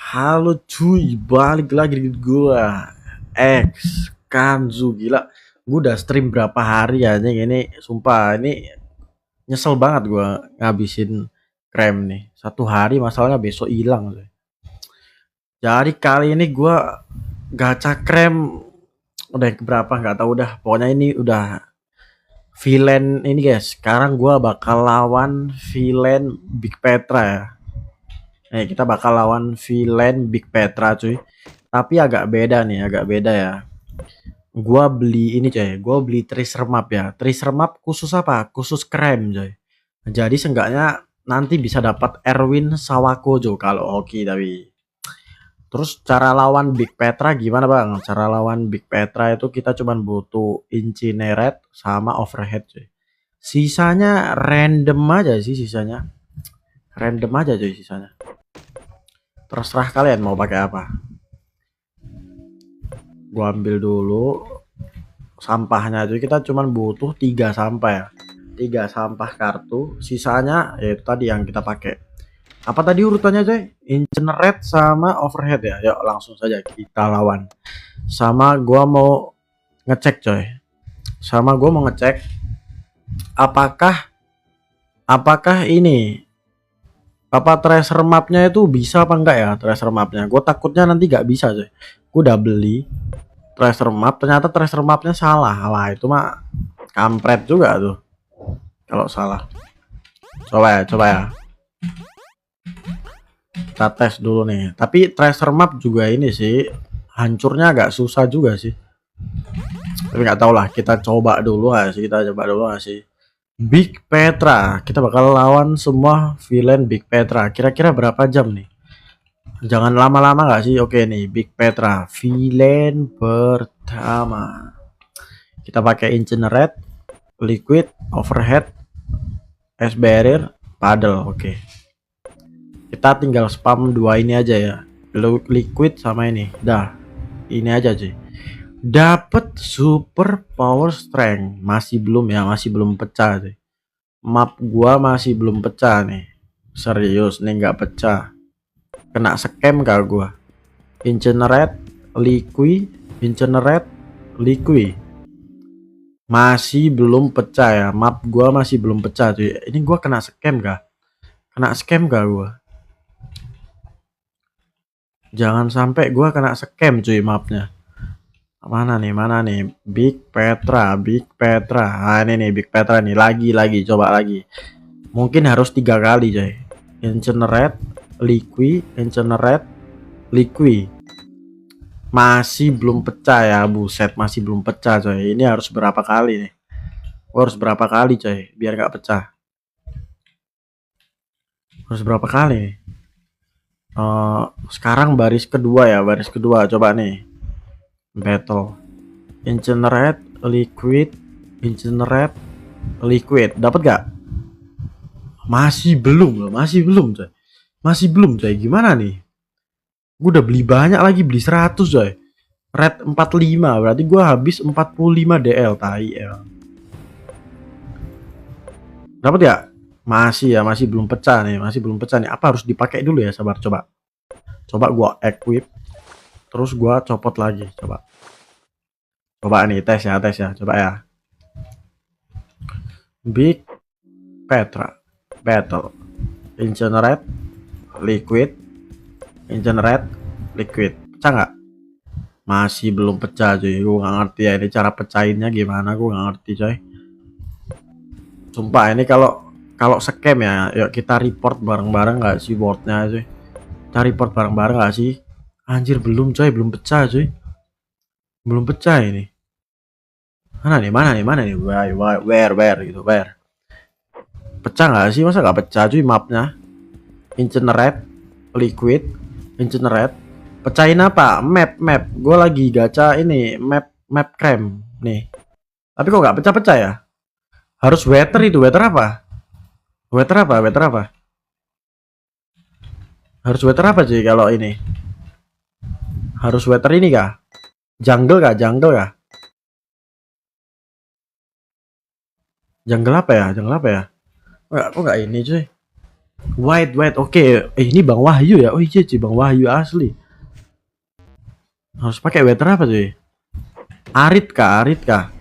Halo cuy, balik lagi di gua X Kanzu. Gila, gua udah stream berapa hari aja ini. Sumpah ini nyesel banget gua ngabisin krem nih. Satu hari masalahnya besok hilang coy. Jadi kali ini gua gacha krem udah yang keberapa nggak tahu, udah pokoknya ini udah villain ini guys. Sekarang gua bakal lawan villain Big Petra ya. Kita bakal lawan villain Big Petra cuy. Tapi agak beda nih, agak beda ya. Gua beli ini coy, gua beli tracer map ya. Tracer map khusus apa? Khusus krem coy. Jadi seenggaknya nanti bisa dapat Erwin Sawakojo kalau hoki tapi. Terus cara lawan Big Petra gimana bang? Cara lawan Big Petra itu kita cuman butuh Incinerate sama Overhead coy. Sisanya random aja sih sisanya. Random aja coy sisanya. Terserah kalian mau pakai apa. Gua ambil dulu sampahnya aja, kita cuman butuh 3 sampah ya. 3 sampah kartu, sisanya yaitu tadi yang kita pakai. Apa tadi urutannya coy? Incinerate sama Overhead ya. Yuk langsung saja kita lawan. Sama gua mau ngecek coy. Sama gua mau ngecek apakah ini apa tracer mapnya itu bisa apa enggak ya, tracer mapnya. Gue takutnya nanti nggak bisa coy. Gue udah beli tracer map, ternyata tracer mapnya salah. Lah itu mah kampret juga tuh kalau salah. Coba ya kita tes dulu nih. Tapi tracer map juga ini sih hancurnya agak susah juga sih. Tapi nggak tahu lah, kita coba dulu sih. Big Petra, kita bakal lawan semua villain Big Petra. Kira-kira berapa jam nih? Jangan lama-lama nggak sih? Oke nih, Big Petra, villain pertama. Kita pakai Incinerate, Liquid, Overhead, Ice Barrier, Paddle. Oke. Kita tinggal spam dua ini aja ya. Liquid sama ini. Dah. Ini aja sih. Dapat super power strength. Masih belum ya, masih belum pecah sih. Map gua masih belum pecah nih. Serius nih nggak pecah. Kena scam gak gua? Incinerate, Liquid. Masih belum pecah ya. Map gua masih belum pecah cuy. Ini gua kena scam gak? Kena scam gak gua? Jangan sampai gua kena scam cuy mapnya. Mana nih? Big Petra. Ah ini nih Big Petra nih. Lagi coba lagi. Mungkin harus 3 kali coy. Incinerate, Liquid. Masih belum pecah ya, buset, masih belum pecah coy. Ini harus berapa kali nih? Harus berapa kali coy biar nggak pecah? Harus berapa kali nih? Sekarang baris kedua ya, baris kedua. Coba nih. Battle. Incinerate, Liquid. Dapat gak? Masih belum coy. Masih belum coy. Gimana nih? Gue udah beli banyak lagi, beli 100 coy. Red 45, berarti gue habis 45 DL tai ya. Dapat ya? Masih belum pecah nih, Apa harus dipakai dulu ya? Sabar coba. Coba gua equip. Terus gua copot lagi, coba. Coba nih tes ya, coba ya. Big Petra Battle. Incinerate, Liquid. Pecah nggak? Masih belum pecah cuy. Gue nggak ngerti ya ini cara pecahinnya gimana, gue nggak ngerti coy. Sumpah ini kalau scam ya, yuk kita report bareng-bareng nggak sih boardnya cuy? Kita report bareng-bareng nggak sih? Anjir belum coy, belum pecah cuy. Belum pecah ini. Mana nih? Where gitu, where? Pecah nggak sih? Masa nggak pecah cuy mapnya? Incinerate, Liquid, Incinerate. Pecahin apa? Map. Gue lagi gacha ini map krem nih. Tapi kok nggak pecah-pecah ya? Harus weather itu. Weather apa? Harus weather apa sih kalau ini? Harus weather ini kah? Jungle kah? Jungle apa ya? Kok nggak ini cuy? White, oke. Ini Bang Wahyu ya? Oh iya sih Bang Wahyu asli. Harus pakai weather apa tuh? Arit kah? Arit kah?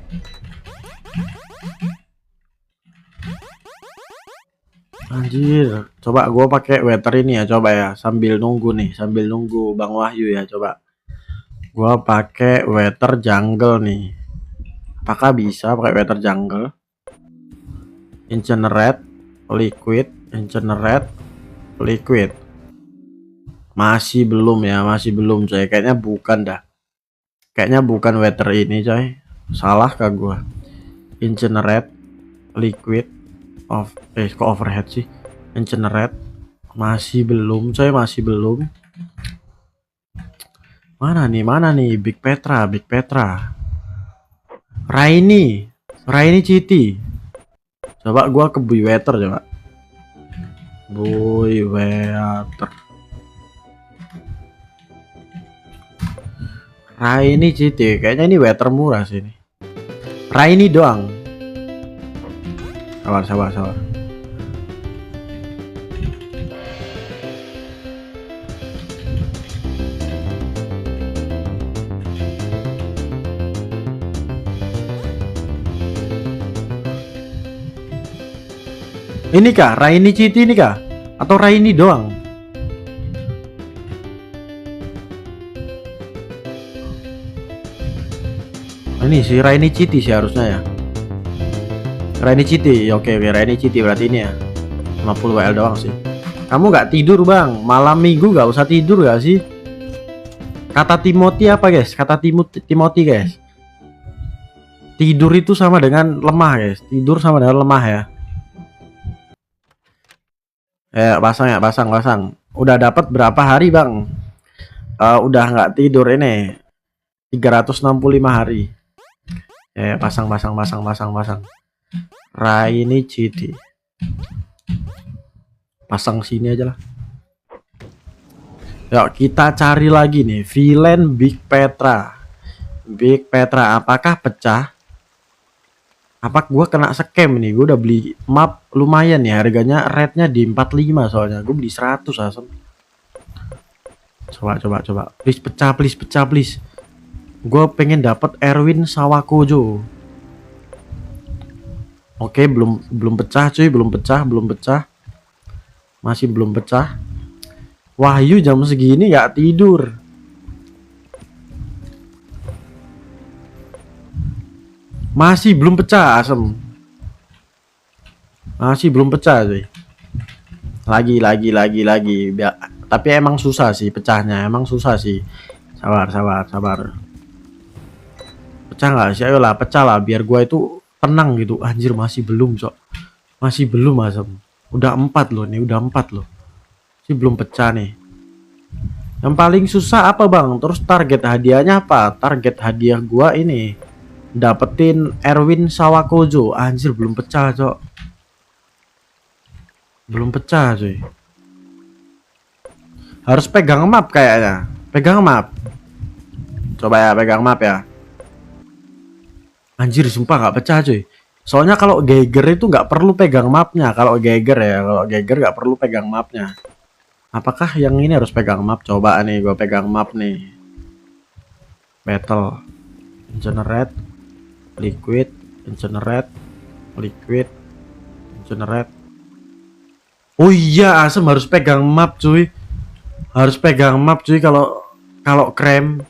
Anjir, coba gue pakai weather ini ya, coba ya, sambil nunggu nih, sambil nunggu Bang Wahyu ya, coba. Gua pakai weather jungle nih. Apakah bisa pakai weather jungle? Incinerate, liquid, incinerate, liquid. Masih belum ya, masih belum coy. Kayaknya bukan dah. Kayaknya bukan weather ini coy. Salah kah gua? Incinerate, liquid, kok overhead sih? Incinerate, masih belum coy, masih belum. Mana nih? Big Petra, Big Petra. Raini Citi. Coba gua ke Buy Weather coba. Buy Weather. Raini Citi, kayaknya ini weather murah sih ini. Raini doang. Sabar. Ini kah? Raini Citi ini kah? Atau Raini doang? Ini sih Raini Citi sih harusnya ya. Raini Citi, oke Raini Citi berarti ini ya. 50 WL doang sih. Kamu nggak tidur bang? Malam minggu nggak usah tidur gak sih? Kata Timothy apa guys? Kata Timothy guys. Tidur itu sama dengan lemah guys. Tidur sama dengan lemah ya. Pasang. Udah dapat berapa hari bang? Udah nggak tidur ini 365 hari. Pasang. Raini Citi. Pasang sini aja lah. Yuk kita cari lagi nih villain Big Petra. Big Petra apakah pecah? Apa gua kena scam nih? Gua udah beli map lumayan ya, harganya rate-nya di 45 soalnya. Gua beli 100 asem. Coba. Please pecah. Gua pengen dapat Erwin Sawakojo. Oke, belum pecah cuy, belum pecah. Masih belum pecah. Wahyu jam segini nggak tidur. Masih belum pecah asem. Masih belum pecah cuy. Lagi. Tapi emang susah sih pecahnya, emang susah sih. Sabar. Pecah nggak sih? Ayolah pecah lah biar gua itu tenang gitu. Anjir masih belum cok. Masih belum asem. Udah 4 loh nih, udah 4 loh. Sih belum pecah nih. Yang paling susah apa bang? Terus target hadiahnya apa? Target hadiah gua ini dapetin Erwin Sawakojo. Anjir belum pecah cok. Belum pecah cuy. Harus pegang map kayaknya. Pegang map. Coba ya pegang map ya. Anjir sumpah nggak pecah cuy. Soalnya kalau Geiger itu nggak perlu pegang mapnya. Kalau Geiger nggak perlu pegang mapnya. Apakah yang ini harus pegang map? Coba nih gue pegang map nih. Battle. Generate. Liquid. Generate. Liquid. Generate. Oh iya asem harus pegang map cuy. Harus pegang map cuy kalau krem.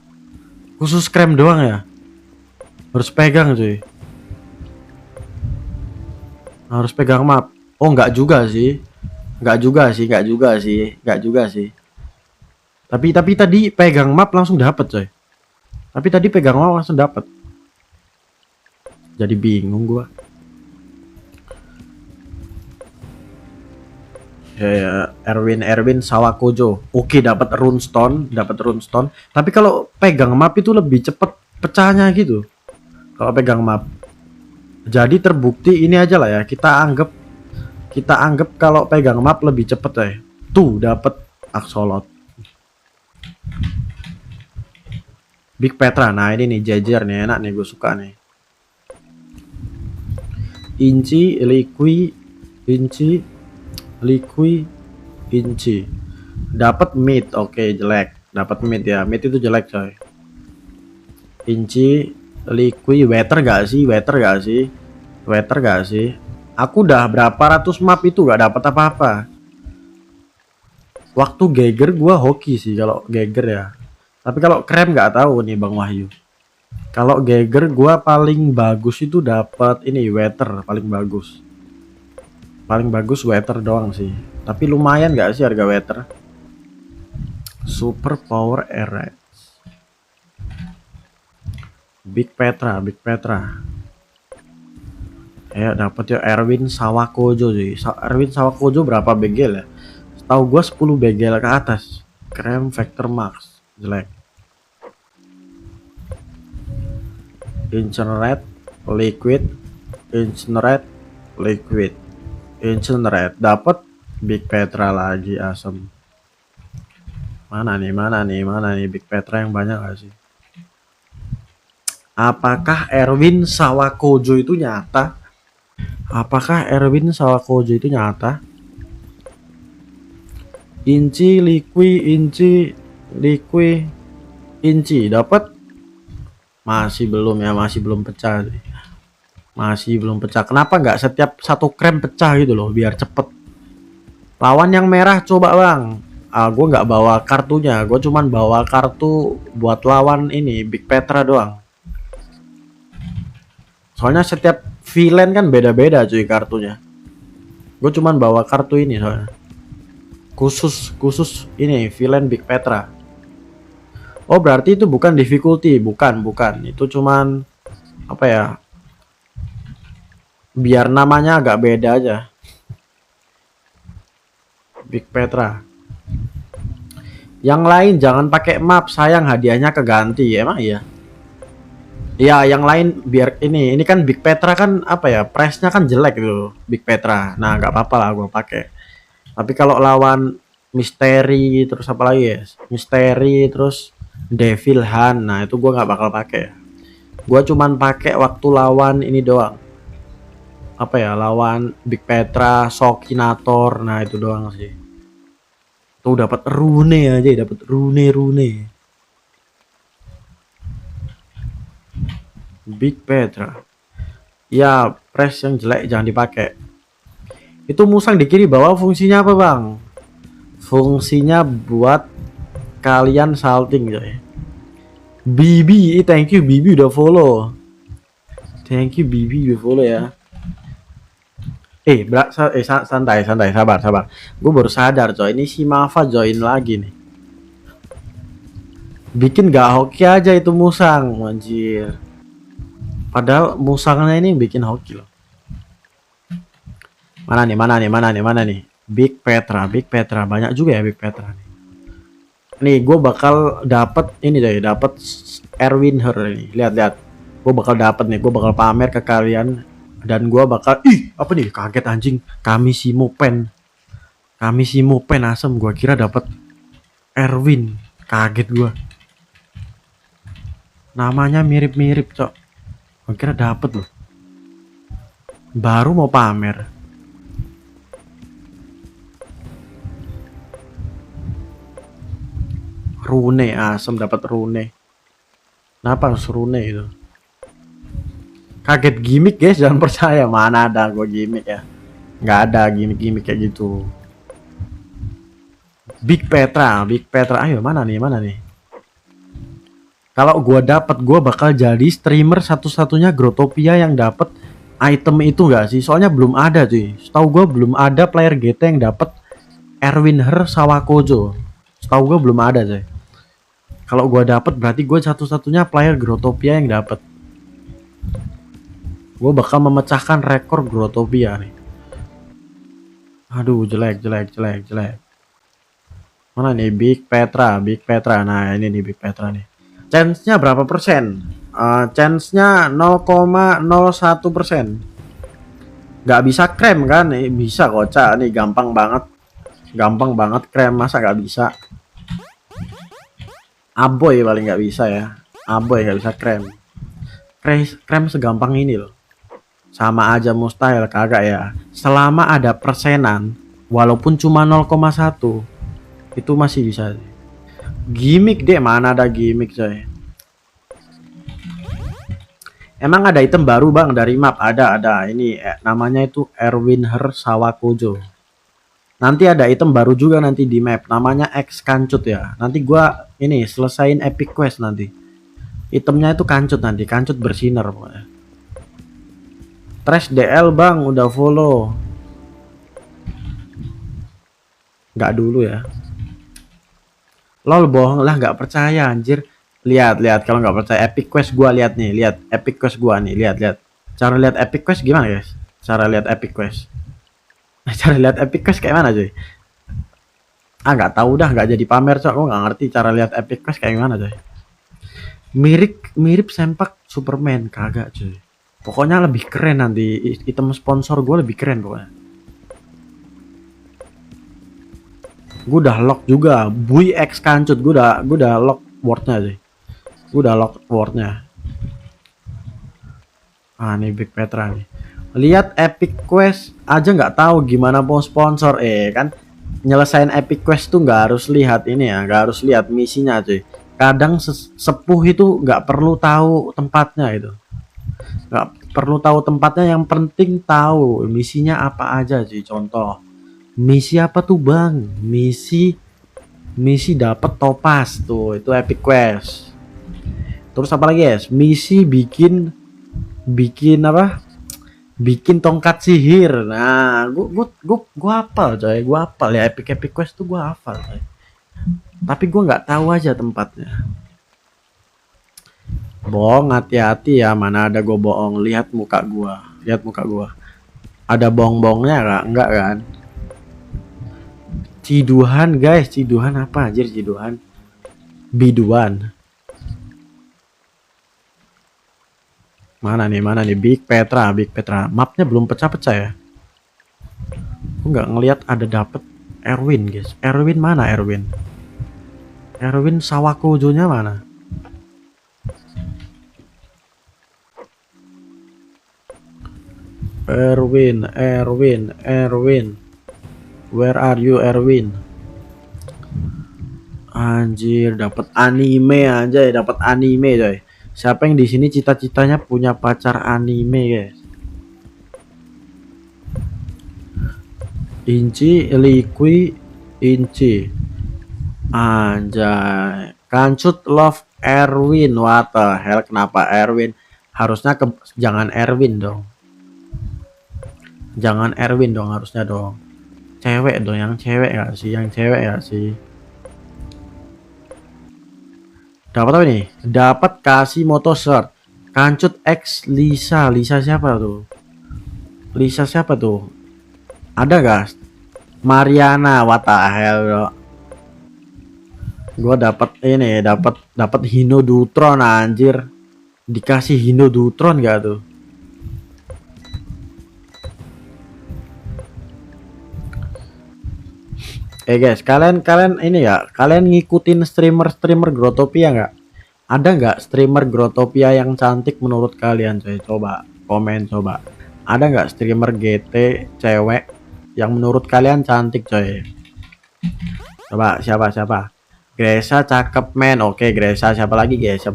Khusus krem doang ya. Harus pegang cuy. Harus pegang map. Oh enggak juga sih. Enggak juga sih. Tapi tadi pegang map langsung dapet coy. Tapi tadi pegang map langsung dapet. Jadi bingung gua. Ya, Erwin Sawakojo. Oke, dapat runestone. Tapi kalau pegang map itu lebih cepet pecahnya gitu. Kalau pegang map. Jadi terbukti ini aja lah ya. Kita anggap kalau pegang map lebih cepet ya. Tuh dapat Axolot. Big Petra. Nah, ini nih jajar nih enak nih gue suka nih. Inci, liquid, Inci. Dapat mid. Oke, jelek. Dapat mid ya. Mid itu jelek, coy. Inci, liquid, weather gak sih? Weather gak sih? Weather gak sih? Aku udah berapa ratus map itu gak dapat apa-apa. Waktu Geiger gua hoki sih kalau Geiger ya. Tapi kalau krem nggak tahu nih Bang Wahyu. Kalau Geiger gua paling bagus itu dapat ini weather paling bagus. Paling bagus weather doang sih. Tapi lumayan nggak sih harga weather? Super power air. Big Petra, Big Petra. Ya dapat ya Erwin Sawakojo sih. Erwin Sawakojo berapa begel ya? Tahu gua 10 begel ke atas. Krem Vector Max jelek. Incinerate liquid, incinerate liquid, incinerate dapat Big Petra lagi asem. Mana nih Big Petra yang banyak gak sih? Apakah Erwin Sawakojo itu nyata? Apakah Erwin Sawakojo itu nyata? Inci liquid, inci liquid, inci dapat. Masih belum ya, masih belum pecah. Masih belum pecah. Kenapa nggak setiap satu krem pecah gitu loh, biar cepet. Lawan yang merah coba bang. Gue nggak bawa kartunya, gue cuman bawa kartu buat lawan ini Big Petra doang. Soalnya setiap villain kan beda-beda cuy kartunya. Gue cuman bawa kartu ini soalnya. Khusus ini villain Big Petra. Oh berarti itu bukan difficulty, bukan. Itu cuman apa ya? Biar namanya agak beda aja. Big Petra. Yang lain jangan pakai map, sayang hadiahnya keganti. Emang iya? Ya yang lain biar ini kan Big Petra kan apa ya? Price-nya kan jelek gitu, Big Petra. Nah nggak apa-apa lah gue pakai. Tapi kalau lawan misteri terus apa lagi ya? Misteri terus Devil Han, nah itu gue nggak bakal pakai. Gue cuman pakai waktu lawan ini doang. Apa ya? Lawan Big Petra, Shokinator, nah itu doang sih. Tuh dapat rune aja, dapat rune. Big Petra. Ya, press yang jelek jangan dipakai. Itu musang di kiri bawah fungsinya apa, Bang? Fungsinya buat kalian salting coy. Bibi, thank you Bibi udah follow. Thank you Bibi udah follow ya. Santai, sabar. Gue baru sadar coy, ini si Mafa join lagi nih. Bikin gak hoki aja itu musang, anjir. Padahal musangnya ini bikin hoki loh. Mana nih? Big Petra, banyak juga ya Big Petra nih. Nih, gue bakal dapat ini deh, dapat Erwin Her nih. Lihat. Gue bakal dapat nih, gue bakal pamer ke kalian dan gue bakal apa nih? Kaget anjing. Kami si Mupen asem. Gue kira dapat Erwin. Kaget gue. Namanya mirip-mirip, cok. Gue kira dapat loh. Baru mau pamer. Rune asem, dapat rune. Kenapa harus rune itu? Kaget gimmick guys, jangan percaya. Mana ada gue gimmick ya? Nggak ada gimmick kayak gitu. Big Petra. Ayo mana nih? Kalau gue dapat, gue bakal jadi streamer satu-satunya Growtopia yang dapat item itu nggak sih? Soalnya belum ada cuy. Setahu gue belum ada player GT yang dapat Erwin Her Sawakojo. Setahu gue belum ada cuy. Kalau gue dapat berarti gue satu-satunya player Growtopia yang dapat. Gue bakal memecahkan rekor Growtopia nih. Aduh, jelek. Mana nih Big Petra? Nah, ini nih Big Petra nih. Chance-nya berapa persen? Chance-nya 0,01%. Gak bisa krem kan? Bisa kocak nih, gampang banget krem, masa gak bisa? Aboy paling nggak bisa ya. Aboy nggak bisa krem. Krem segampang ini loh. Sama aja mustahil kagak ya. Selama ada persenan, walaupun cuma 0,1 itu masih bisa. Gimmick deh, mana ada gimmick coy. Emang ada item baru bang dari map? Ada. Ini namanya itu Erwin Her Sawakojo. Nanti ada item baru juga nanti di map. Namanya X Kancut ya. Nanti gua ini selesain epic quest nanti. Itemnya itu kancut nanti. Kancut bersinar pokoknya. Trash DL bang udah follow. Nggak dulu ya. Lol bohong lah, nggak percaya anjir. Lihat kalau nggak percaya epic quest gua, lihat nih, lihat epic quest gua nih, lihat. Cara lihat epic quest gimana guys? Cara lihat epic quest. Cara lihat epic quest kayak mana cuy? Ah nggak tahu dah, nggak jadi pamer cok. Gua nggak ngerti cara lihat epic quest kayak gimana cuy. Mirip sempak Superman kagak cuy. Pokoknya lebih keren nanti, item sponsor gue lebih keren pokoknya. Gue udah lock juga Bui X Kancut, gue udah lock wordnya sih. Udah lock wordnya. Ah nih Big Petra nih. Lihat epic quest aja nggak tahu gimana mau sponsor kan. Nyelesain epic quest tuh nggak harus lihat ini ya, nggak harus lihat misinya cuy. Kadang sepuh itu nggak perlu tahu tempatnya itu. Nggak perlu tahu tempatnya, yang penting tahu misinya apa aja cuy. Contoh misi apa tuh bang? Misi dapat topas tuh, itu epic quest. Terus apa lagi guys? Misi bikin apa? Bikin tongkat sihir. Nah, gua hafal coy, gua hafal ya epic quest tuh gua hafal coy. Tapi gua nggak tahu aja tempatnya. Bohong, hati-hati ya, mana ada gua bohong. Lihat muka gua. Ada bohong-bohongnya nggak? Enggak kan? Ciduhan guys, ciduhan apa anjir ciduhan? Biduan. Mana nih Big Petra. Mapnya belum pecah-pecah ya. Aku nggak ngelihat ada dapet Erwin guys. Erwin mana Erwin? Erwin Sawakojo-nya mana? Erwin. Where are you Erwin? Anjir, dapat anime aja ya, dapat anime coy. Siapa yang di sini cita-citanya punya pacar anime guys? Inci, Liqui, Inci. Anjay. Kancut love Erwin. What the hell, kenapa Erwin? Harusnya jangan Erwin dong. Jangan Erwin dong, harusnya dong. Cewek dong, yang cewek gak sih? Dapat apa nih? Dapat kasih motor shirt. Kancut X Lisa. Lisa siapa tuh? Ada gas? Mariana, what the hell bro? Gua dapat ini, dapat Hinodutron anjir. Dikasih Hinodutron gak tuh? Guys, kalian ini ya, kalian ngikutin streamer Growtopia nggak? Ada nggak streamer Growtopia yang cantik menurut kalian coy? Coba komen coba. Ada nggak streamer GT cewek yang menurut kalian cantik coy? Coba siapa? Gresa cakep men. Oke, Gresa. Siapa lagi guys?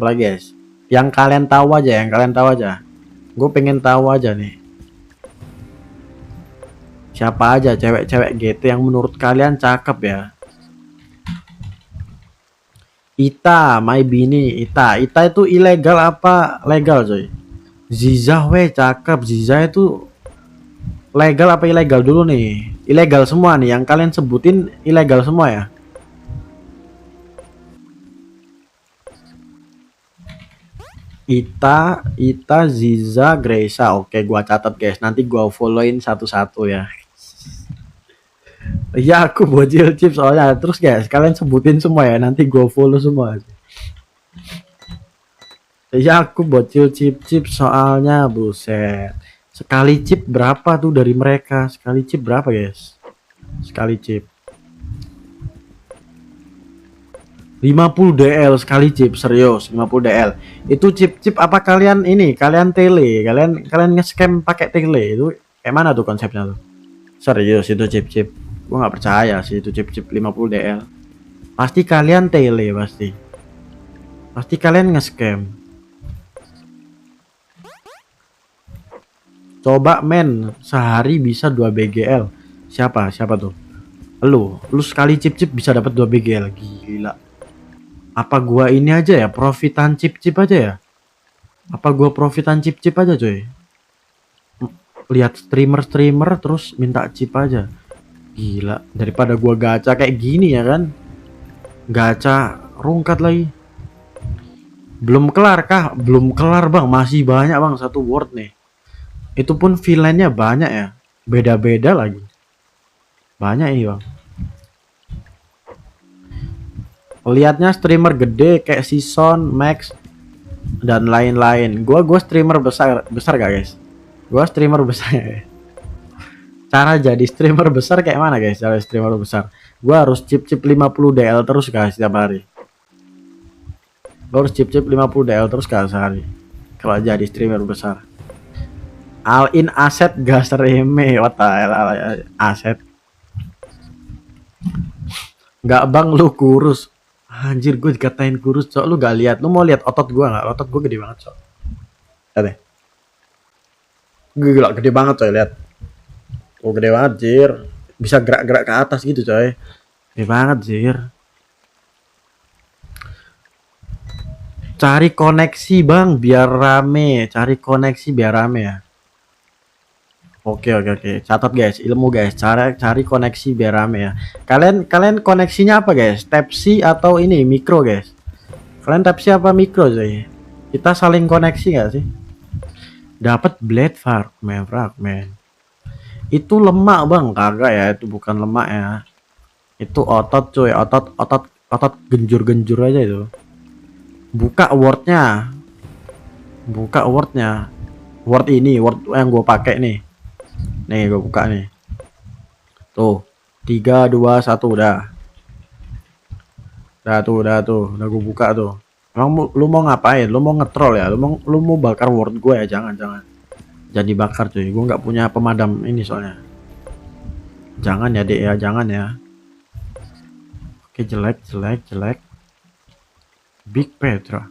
Yang kalian tahu aja, Gue pengen tahu aja nih. Siapa aja cewek-cewek GT yang menurut kalian cakep ya? Ita, my bini, Ita itu ilegal apa legal coy? Ziza cakep. Ziza itu legal apa ilegal dulu nih? Ilegal semua nih, yang kalian sebutin ilegal semua ya? Ita, Ziza, Gresa. Oke, gua catat guys. Nanti gua followin satu-satu ya. Ya aku bocil chip soalnya. Terus guys, kalian sebutin semua ya, nanti gue follow semua. Ya aku bocil chip soalnya, buset. Sekali chip berapa tuh dari mereka? Sekali chip berapa guys? Sekali chip 50 DL sekali chip, serius 50 DL. Itu chip apa kalian ini? Kalian tele, kalian nge-scam pakai tele itu kayak mana tuh konsepnya tuh? Serius itu chip. Gua nggak percaya sih itu chip 50 DL. Pasti kalian tele, pasti kalian nge-scam. Coba men, sehari bisa 2 BGL. Siapa tuh? Lu sekali chip bisa dapat 2 BGL. Gila. Apa gua ini aja ya, profitan chip aja ya? Apa gua profitan chip aja coy? Lihat streamer terus minta chip aja. Gila, daripada gua gacha kayak gini ya kan? Gacha rungkat lagi. Belum kelar kah? Belum kelar bang, masih banyak bang, satu word nih. Itu pun villainnya banyak ya, beda-beda lagi. Banyak ini bang. Lihatnya streamer gede kayak Sison, Max, dan lain-lain. Gua streamer besar gak guys? Gua streamer besar. Cara jadi streamer besar kayak mana guys? Cara streamer besar, gua harus chip 50 DL terus guys setiap hari. Gua harus chip 50 DL terus guys sehari kalau jadi streamer besar. All in aset gas reme, what the hell, aset. Nggak bang, lu kurus. Anjir, gue dikatain kurus, cok. Lu gak lihat? Lu mau lihat otot gua nggak? Otot gua gede banget, cok. Lihat deh. Gila, gede banget, coy. Lihat. Oh, gede banget, jir. Bisa gerak-gerak ke atas gitu, coy. Gede banget, jir. Cari koneksi, bang, biar rame. Cari koneksi biar rame ya. Oke. Catat guys, ilmu guys. Cari koneksi biar rame ya. Kalian koneksinya apa guys? Type-C atau ini micro guys? Kalian Type-C apa micro coy? Kita saling koneksi nggak sih? Dapat blade fragment. Itu lemak bang, kagak ya? Itu bukan lemak ya. Itu otot coy, otot genjur aja itu. Buka wordnya. Word ini, word yang gue pakai nih. Nih gue buka nih. Tuh 3, 2, 1 udah. Udah gue buka tuh. Emang lu mau ngapain? Lu mau ngetrol ya? Lu mau bakar word gue ya? Jangan jadi bakar cuy. Gue nggak punya pemadam ini soalnya. Jangan ya dek ya, jangan ya. Oke, jelek. Big Petra.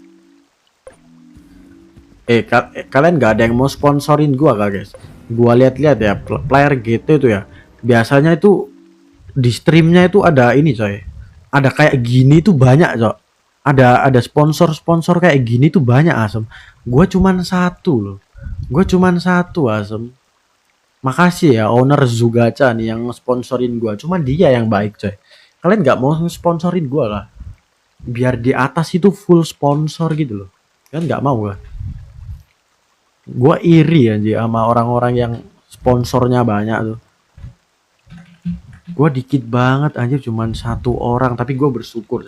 Kalian nggak ada yang mau sponsorin gua kah guys? Gua lihat-lihat ya, player GT itu ya, biasanya itu di streamnya itu ada ini coy, ada kayak gini tuh banyak coy, ada sponsor kayak gini tuh banyak asem. Gua cuman satu asem. Makasih ya owner Zugacha nih yang sponsorin gua, cuman dia yang baik coy. Kalian nggak mau sponsorin gua lah, biar di atas itu full sponsor gitu loh. Kan nggak mau lah. Gua iri aja sama orang-orang yang sponsornya banyak tuh. Gua dikit banget aja, cuman satu orang, tapi gua bersyukur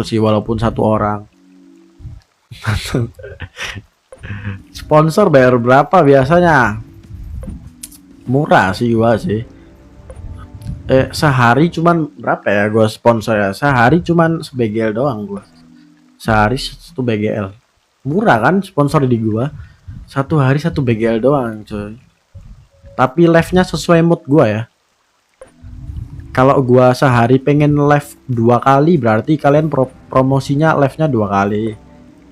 sih walaupun satu orang. Sponsor bayar berapa biasanya? Murah sih gua sih. Sehari cuman berapa ya gua sponsor ya? Sehari cuman sebegel doang gua. Sehari 1 BGL. Murah kan sponsor di gua. 1 hari 1 BGL doang coy. Tapi live-nya sesuai mood gua ya. Kalau gua sehari pengen live 2 kali, berarti kalian promosinya live-nya 2 kali.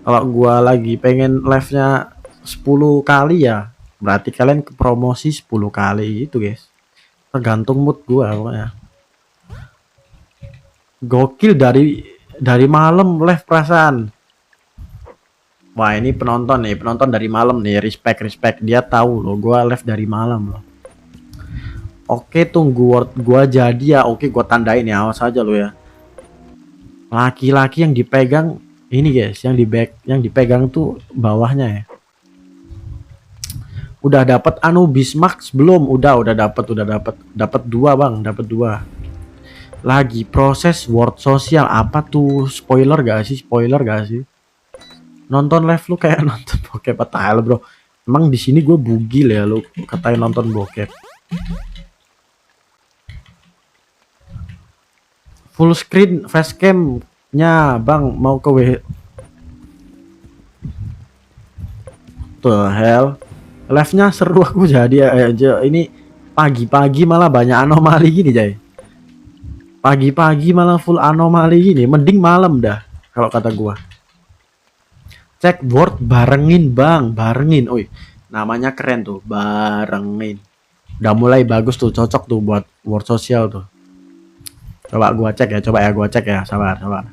Kalau gua lagi pengen live-nya 10 kali ya, berarti kalian ke promosi 10 kali gitu guys. Tergantung mood gua pokoknya. Gokil, dari malam live perasaan. Wah, ini penonton dari malam nih, respect. Dia tahu loh gua live dari malam loh. Oke, tunggu word gua jadi ya. Oke, gua tandain ya, awas aja lo ya. Laki-laki yang dipegang ini guys, yang dipegang tuh bawahnya ya. Udah dapat Anubis Max belum? Udah dapat 2 bang, dapat 2. Lagi proses word sosial. Apa tuh? Spoiler gak sih? Nonton live lu kayak nonton bokep apa bro? Emang di sini gue bugil ya, lu katain nonton bokep. Full screen facecam-nya bang, mau ke tuh hell. Live-nya seru, aku jadi aja ini Pagi-pagi malah banyak anomali gini, Jay. Pagi-pagi malah full anomali gini. Mending malam dah kalau kata gua. Cek word barengin, Bang. Barengin. Oi, namanya keren tuh, barengin. Udah mulai bagus tuh, cocok tuh buat word sosial tuh. Coba gua cek ya, coba ya gua cek ya. Sabar, sabar.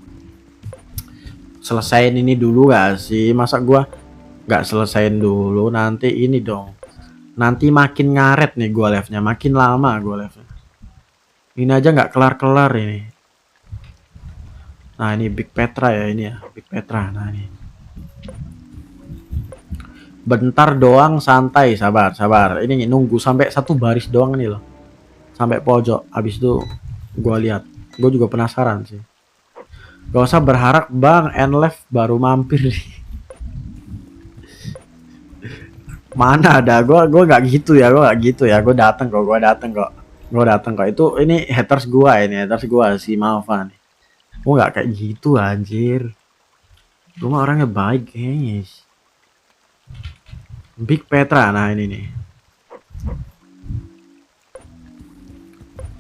Selesain ini dulu gak sih? Masa gua nggak selesain dulu, nanti ini dong. Nanti makin ngaret nih gua live-nya, makin lama gua live-nya. Ini aja nggak kelar-kelar ini. Nah, ini Big Petra ya, ini ya, Big Petra. Nah, ini. Bentar doang, santai, sabar, sabar. Ini nunggu sampai satu baris doang nih loh. Sampai pojok. Habis itu gua lihat. Gue juga penasaran sih. Gak usah berharap, Bang, Enlef baru mampir. Mana ada, gue nggak gitu ya, gue nggak gitu ya, gue datang kok, gue datang kok. Itu ini haters gue si Malva nih. Gue nggak kayak gitu anjir. Gue mah orangnya baik, guys. Big Petra, nah ini nih.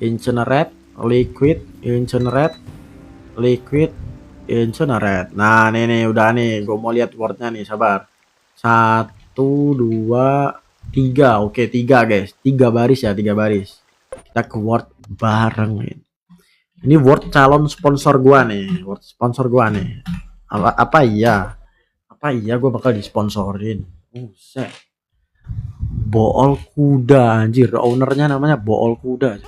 Incinerate, liquid, incinerate, liquid, incinerate. Nah, nih udah nih, gue mau lihat wordnya nih, sabar. 1, 2, 3. Oke, 3 guys. 3 baris ya, 3 baris. Kita ke word bareng. Ini word calon sponsor gua nih. Word sponsor gua nih. Apa iya? Apa iya gua bakal disponsorin? Buset. Bool kuda anjir. Ownernya namanya Bool kuda.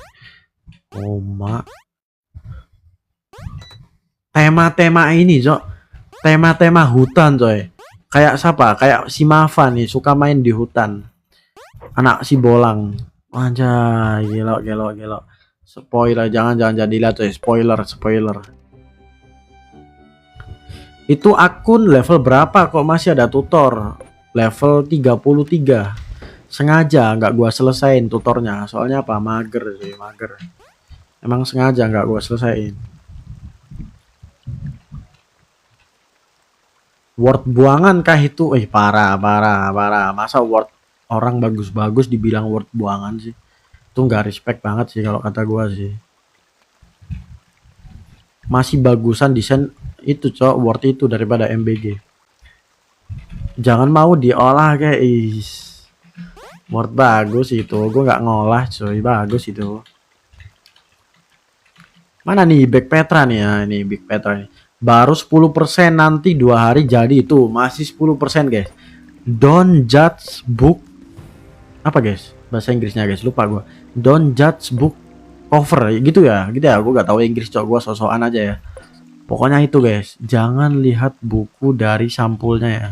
Oma. Tema-tema ini, Cok. Tema-tema hutan, coy. Kayak siapa? Kayak si Mava nih, suka main di hutan. Anak si Bolang. Anjay, gelo. Spoiler, jangan dilihat coy. Spoiler. Itu akun level berapa kok masih ada tutor? Level 33. Sengaja nggak gua selesain tutornya. Soalnya apa? Mager sih, mager. Emang sengaja nggak gua selesain. Word buangan kah itu? Parah. Masa word orang bagus-bagus dibilang word buangan sih? Itu nggak respect banget sih kalau kata gua sih. Masih bagusan desain itu, Cok, word itu daripada MBG. Jangan mau diolah guys. Word bagus itu, gue nggak ngolah coy, bagus itu. Mana nih Big Petra nih ya, ini Big Petra nih. Baru 10%, nanti 2 hari jadi itu, masih 10% guys. Don't judge book. Apa guys? Bahasa Inggrisnya guys, lupa gue. Don't judge book cover gitu ya. Gue gak tahu Inggris, Cok, gue sosokan aja ya. Pokoknya itu guys, jangan lihat buku dari sampulnya ya.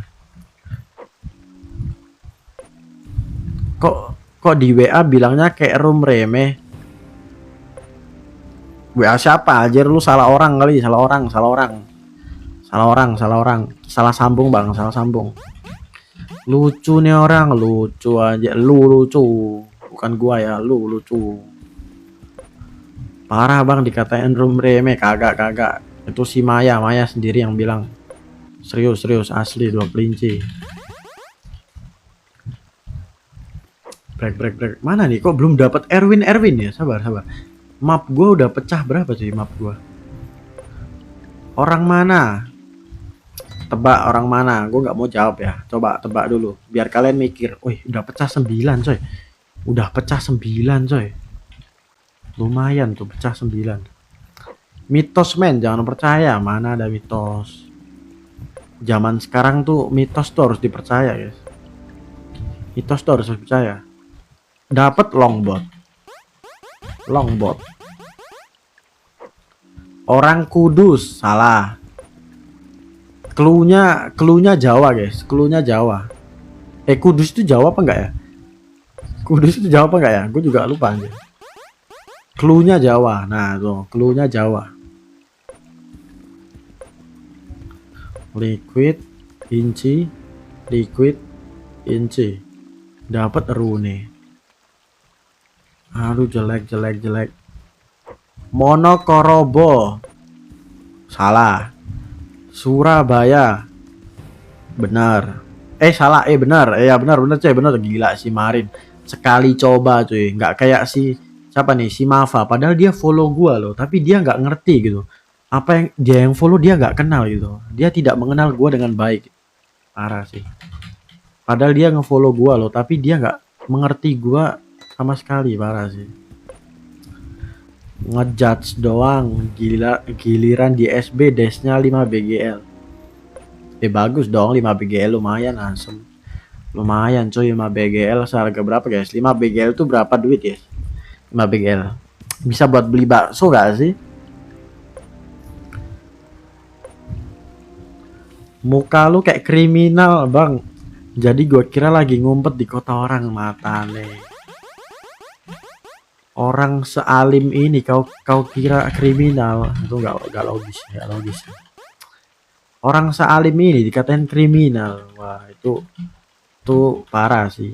Kok di WA bilangnya kayak room remeh? WA siapa aja, lu salah orang kali, salah orang. Salah sambung, Bang, salah sambung. Lucu nih orang, lucu aja. Lu lucu. Bukan gua ya, lu lucu. Parah, Bang, dikatain room remeh. Kagak. Itu si Maya sendiri yang bilang. Serius asli 2 kelinci. Break. Mana nih? Kok belum dapat Erwin ya? Sabar. Map gua udah pecah berapa sih map gua? Orang mana? Tebak orang mana? Gua nggak mau jawab ya. Coba tebak dulu. Biar kalian mikir. Wih, udah pecah 9, coy. Lumayan tuh pecah 9. Mitos, men, jangan percaya. Mana ada mitos? Zaman sekarang tuh mitos tuh harus dipercaya, guys. Mitos tuh harus dipercaya. Dapat longbot. Orang Kudus, salah. Cluenya Jawa, guys. Jawa. Kudus itu Jawa apa enggak ya? Gue juga lupa aja. Cluenya Jawa. Nah, tuh, cluenya Jawa. Liquid inci. Dapat rune. Aduh, jelek. Monokorobo, salah. Surabaya, benar. Salah. Benar. Ya benar coy, benar. Gila si Marin. sekali coba cuy, nggak kayak si siapa nih, si Mava, padahal dia follow gua loh, tapi dia nggak ngerti gitu apa yang dia yang follow, dia nggak kenal gitu, dia tidak mengenal gua dengan baik. Parah sih, padahal dia ngefollow gua loh, tapi dia nggak mengerti gua sama sekali. Parah sih, ngejudge doang, giliran di SB dashnya 5 BGL. Bagus dong, 5 BGL lumayan asem. Lumayan coy, 5 BGL seharga berapa guys? 5 BGL tuh berapa duit ya? 5 BGL bisa buat beli bakso gak sih? Muka lu kayak kriminal bang, jadi gue kira lagi ngumpet di kota orang. Matane, orang sealim ini kau kira kriminal? Itu gak logis, gak logis. Orang sealim ini dikatain kriminal, wah itu parah sih.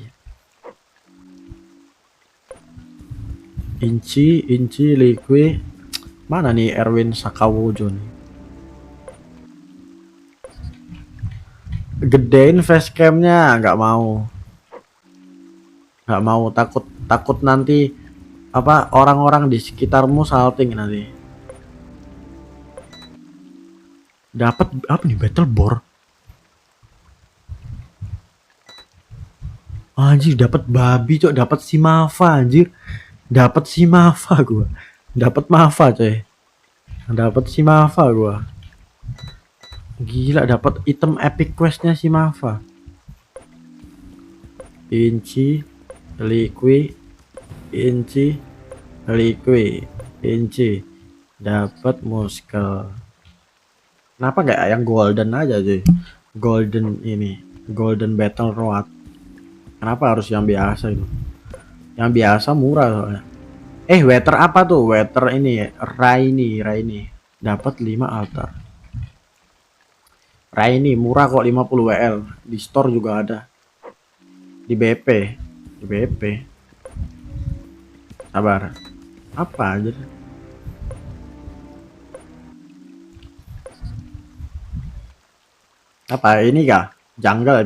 Inci liquid mana nih Erwin Sakawojo nih? Gedein facecamnya, nggak mau, takut nanti apa orang-orang di sekitarmu salting nanti. Dapat apa nih, battle bore? Anjir, dapat babi cok, dapat si Mava anjir. Dapat si Mava gua. Dapat Mava coy. Dapat si Mava gua. Gila, dapat item epic questnya si Mava. Inci, liquid, inci, liquid, inci. Dapat muskel. Kenapa nggak yang golden aja cuy? Golden ini, golden battle road. Kenapa harus yang biasa itu? Yang biasa murah soalnya. Weather apa tuh? Weather ini ya, Raini. Dapat 5 altar. Raini murah kok, 50 WL. Di store juga ada. Di BP. Sabar. Apa aja? Apa ini kah? Jungle.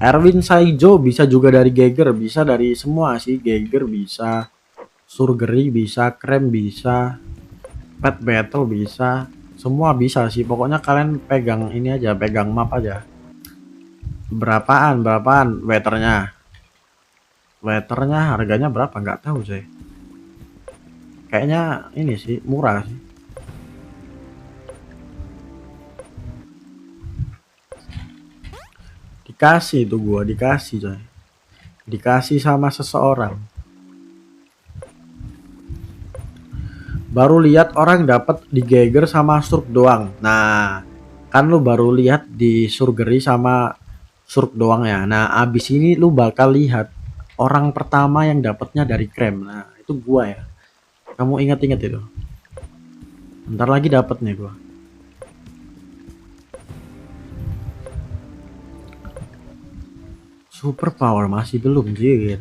Erwin Saijo bisa juga dari Geiger, bisa dari semua sih. Geiger bisa, Surgery bisa, Krem bisa, Pet Battle bisa, semua bisa sih. Pokoknya kalian pegang ini aja, pegang map aja. Berapaan weathernya? Weathernya harganya berapa? Nggak tahu sih. Kayaknya ini sih murah sih. Dikasih tuh gua, dikasih coy. Dikasih sama seseorang. Baru lihat orang dapat di Geiger sama Surg doang. Nah, kan lu baru lihat di Surgery sama Surg doang ya. Nah, abis ini lu bakal lihat orang pertama yang dapatnya dari Krem. Nah, itu gua ya. Kamu ingat-ingat itu. Ntar lagi dapat nih gua. Super power masih belum jir.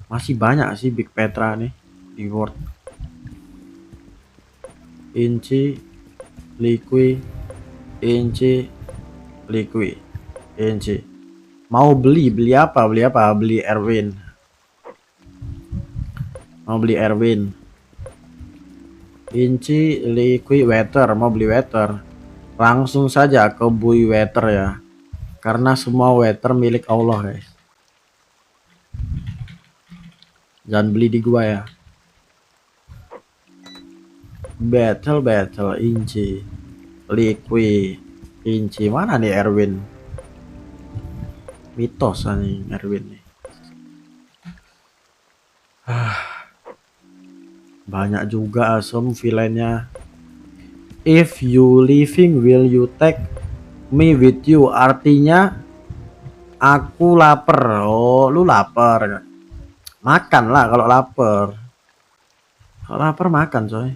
Masih banyak sih Big Petra nih di World. Inci, liquid, inci, liquid, inci. Mau beli apa? Beli Erwin. Mau beli Erwin. Inci, liquid, weather. Mau beli weather. Langsung saja ke Bui Weather ya. Karena semua weather milik Allah guys. Jangan beli di gua ya. Battle inci, liquid, inci. Mana nih Erwin? Mitos nih Erwin nih. Banyak juga asem villainnya. If you leaving, will you take me with you? Artinya aku lapar. Oh, lu lapar. Makan lah kalau lapar. Kalau lapar makan coy.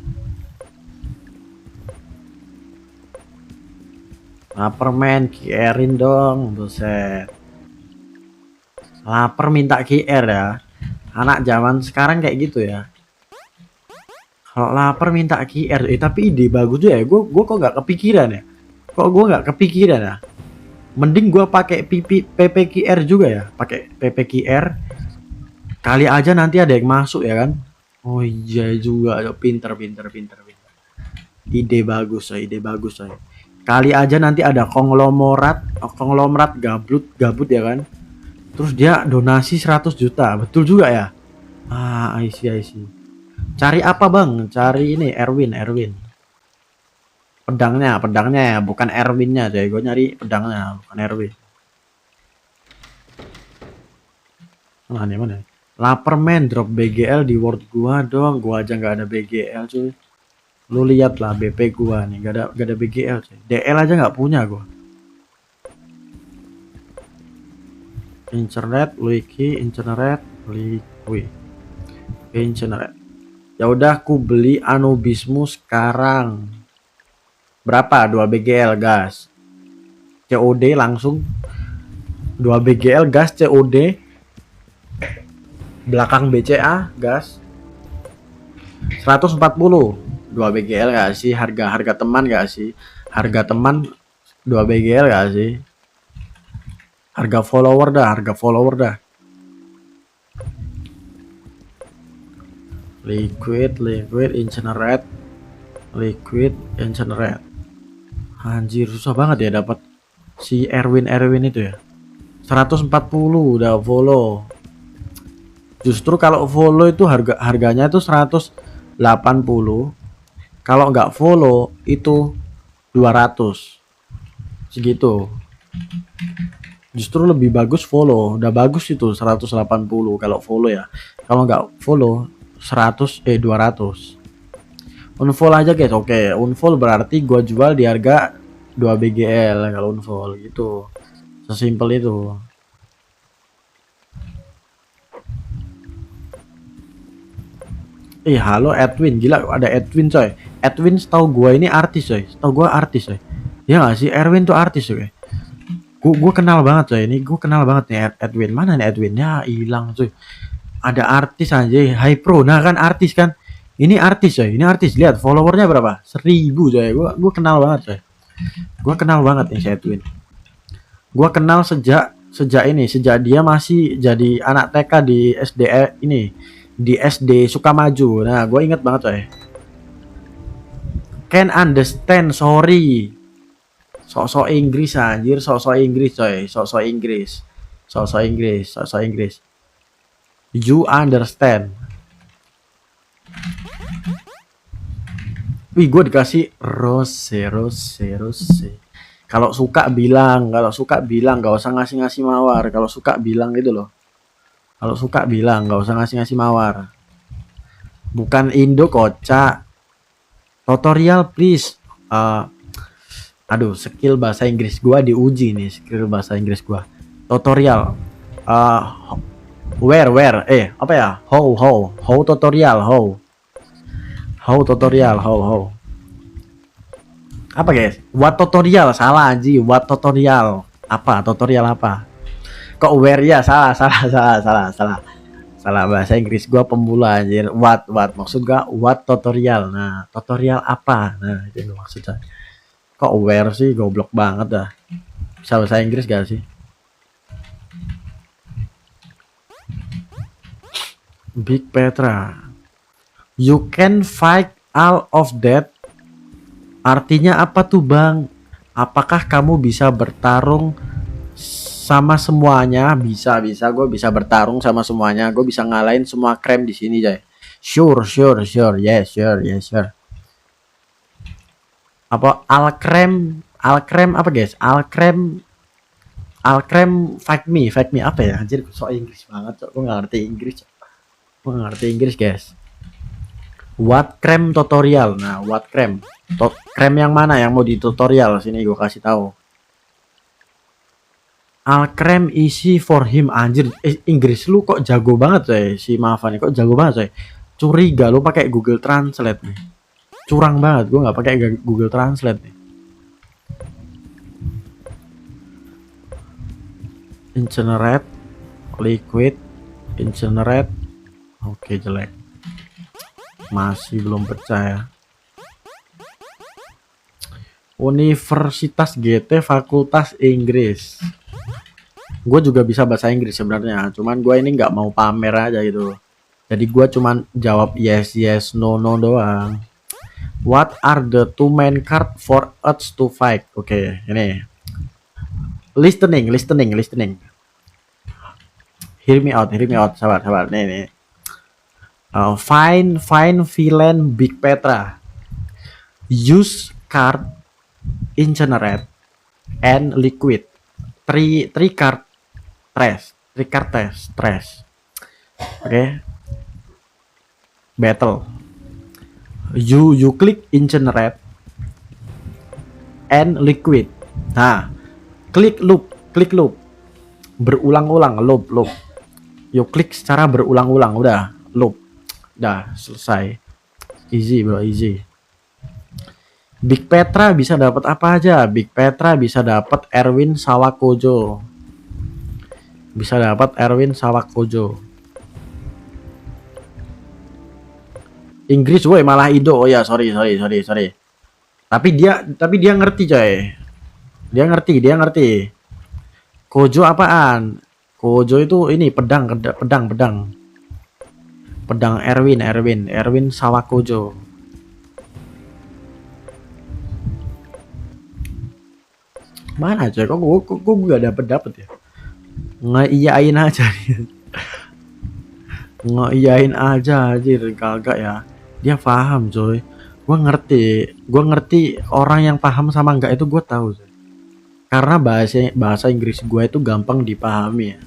Lapar men, QR-in dong, buset. Lapar minta QR ya. Anak zaman sekarang kayak gitu ya. Kalau lapar minta QR, tapi ide bagus tuh ya. Gue kok nggak kepikiran ya. Kok gue nggak kepikiran ya. Mending gua pakai PPQR juga ya, pakai PPQR. Kali aja nanti ada yang masuk ya kan. Oh iya juga, ayo pinter pinter pinter pinter. Ide bagus saya, ide bagus saya. Kali aja nanti ada konglomerat gabut gabut ya kan. Terus dia donasi 100 juta, betul juga ya? Ah, I see, I see. Cari apa bang? Cari ini Erwin. Pedangnya ya, bukan Erwinnya coy. Gue nyari pedangnya, bukan Erwin. Mana? Lapar men, drop BGL di word gua dong. Gua aja nggak ada BGL cuy. Lu lihat lah BP gua nih, gak ada BGL cuy. DL aja nggak punya gua. Internet. Ya udah, aku beli Anubismu sekarang. Berapa? 2 BGL gas. COD langsung. 2 BGL gas COD. Belakang BCA gas. 140. 2 BGL gak sih? Harga teman gak sih? Harga teman 2 BGL gak sih? Harga follower dah. Liquid incinerate. Anjir, susah banget ya dapat si Erwin itu ya. 140 udah follow. Justru kalau follow itu harganya itu 180. Kalau nggak follow itu 200. Segitu. Justru lebih bagus follow. Udah bagus itu 180 kalau follow ya. Kalau nggak follow 200. Unfollow aja guys. Oke, unfollow berarti gua jual di harga 2 BGL kalau unfollow gitu. Sesimpel itu. Halo Edwin, gila ada Edwin coy. Edwin setahu gua ini artis coy. Ya nggak sih, Erwin tuh artis coy. Gua kenal banget coy. Ini gua kenal banget nih Edwin. Mana nih Edwin? Ya hilang coy. Ada artis aja, High Pro. Nah kan artis kan. Ini artis coy. Lihat followernya berapa? 1000 coy. Gua kenal banget coy. Gua kenal banget nih si Edwin. Gua kenal sejak dia masih jadi anak TK di SD Sukamaju. Nah, gue inget banget coy. Can understand, sorry. Sok-sok Inggris anjir, sok-sok Inggris coy, sok-sok Inggris. You understand. Wih, gue dikasih rose. Kalau suka bilang, gak usah ngasih mawar. Kalau suka bilang gitu loh. Kalau suka bilang, gak usah ngasih mawar. Bukan Indo kocak. Tutorial please. Aduh, skill bahasa Inggris gua diuji nih, Tutorial. Where? Apa ya? How tutorial, how tutorial. Apa guys? What tutorial, salah Ji. What tutorial? Apa? Tutorial apa? Kok where ya? Salah bahasa Inggris gua pemula anjir. What maksud gua what tutorial. Nah, tutorial apa? Nah, itu maksudnya. Kok where sih, goblok banget dah. Bisa bahasa Inggris gak sih? Big Petra. You can fight all of that. Artinya apa tuh bang? Apakah kamu bisa bertarung sama semuanya? Bisa. Gue bisa bertarung sama semuanya. Gue bisa ngalahin semua krem di sini, Jay. Sure. Yes, sure. Apa alkrem apa guys? Alkrem fight me apa ya? Anjir, so Inggris banget. Gue nggak ngerti Inggris, guys. What krem tutorial. Nah, what krem? Krem yang mana yang mau di tutorial? Sini gue kasih tahu. Alkrem easy for him. Anjir, Inggris lu kok jago banget coy. Si Mafan kok jago banget coy. Curiga lu pakai Google Translate nih. Curang banget, gue nggak pakai Google Translate nih. Incinerate, liquid, incinerate. Oke, jelek. Masih belum percaya. Universitas GT Fakultas Inggris. Gue juga bisa bahasa Inggris sebenarnya, cuman gue ini nggak mau pamer aja gitu. Jadi gue cuman jawab yes yes no no doang. What are the two main card for us to fight? Oke, ini listening. Hear me out, sabar. Nih. Find villain Big Petra. Use card incinerate and liquid. Three card trash. Oke. Battle. You click incinerate and liquid. Nah, klik loop. Berulang-ulang loop. You klik secara berulang-ulang, udah loop. Udah selesai. Easy bro, easy. Big Petra bisa dapat apa aja? Big Petra bisa dapat Erwin Sawakojo. Inggris woi, malah Ido. Oh ya, sorry. Tapi dia ngerti coy. Dia ngerti. Kojo apaan? Kojo itu ini pedang. Pedang Erwin Sawakojo. Mana coy? Kok gue gak dapet ya? Ngeiyain aja anjir, kagak ya. Dia paham coy. Gue ngerti orang yang paham sama enggak itu gue tahu coy. Karena bahasa Inggris gue itu gampang dipahami ya.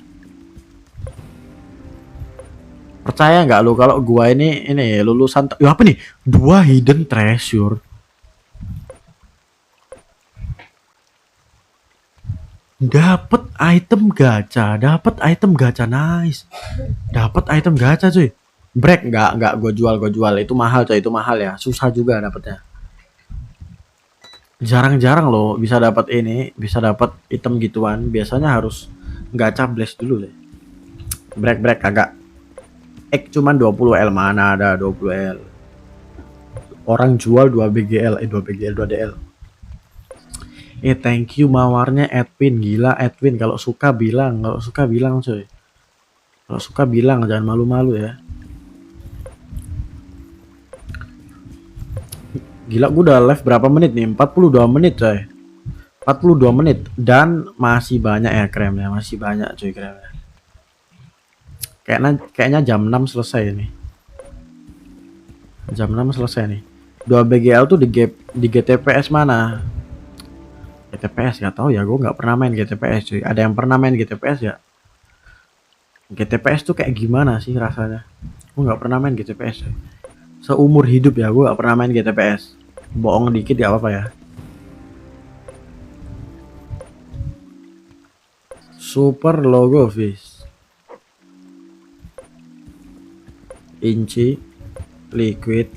Percaya nggak lu kalau gue ini lulusan apa nih? 2 hidden treasure. Dapat item gacha, nice. Dapat item gacha cuy. Break enggak gue jual. Itu mahal coy, ya. Susah juga dapetnya. Jarang loh bisa dapat item gituan. Biasanya harus gacha blast dulu deh. Break kagak. Cuman 20L, mana ada 20L. Orang jual 2 BGL, 2 DL. Thank you mawarnya Edwin. Gila Edwin, kalau suka bilang coy. Kalau suka bilang, jangan malu-malu ya. Gila, gue udah live berapa menit nih? 42 menit coy. 42 menit dan masih banyak ya kremnya, masih banyak coy kremnya. Kayaknya jam 6 selesai nih. Jam 6 selesai nih. 2 BGL tuh di GTPS mana? GTPS gak tahu ya, gue nggak pernah main GTPS cuy. Ada yang pernah main GTPS ya? GTPS tuh kayak gimana sih rasanya? Gue nggak pernah main GTPS cuy. Seumur hidup ya gue nggak pernah main GTPS. Bohong dikit gak apa-apa ya. Super logo fish. Inci liquid.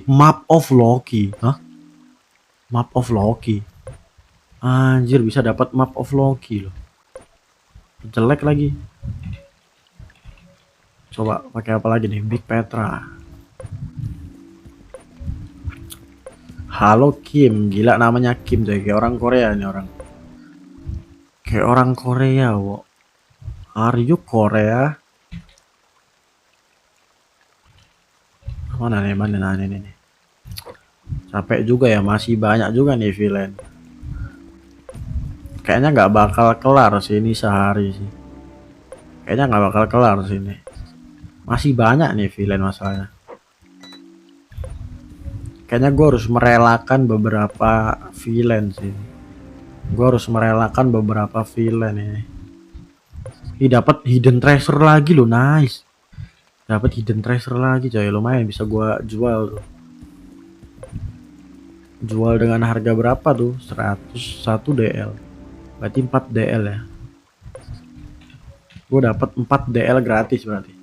Map of Loki. Hah? Map of Loki. Anjir, bisa dapat map of Loki loh. Jelek lagi. Coba pakai apa lagi nih? Big Petra. Halo Kim, gila namanya Kim coy, kayak orang Korea nih orang. Kayak orang Korea, wo. Are you Korea? Mana nih. Capek juga ya, masih banyak juga nih villain. Kayaknya nggak bakal kelar sih ini sehari sih. Masih banyak nih villain masalahnya. Kayaknya gue harus merelakan beberapa villain sih. Ini. Dapat hidden treasure lagi loh, nice. Dapat hidden treasure lagi coy, lumayan bisa gua jual tuh. Jual dengan harga berapa tuh? 101 DL. Berarti 4 DL ya. Gua dapat 4 DL gratis berarti.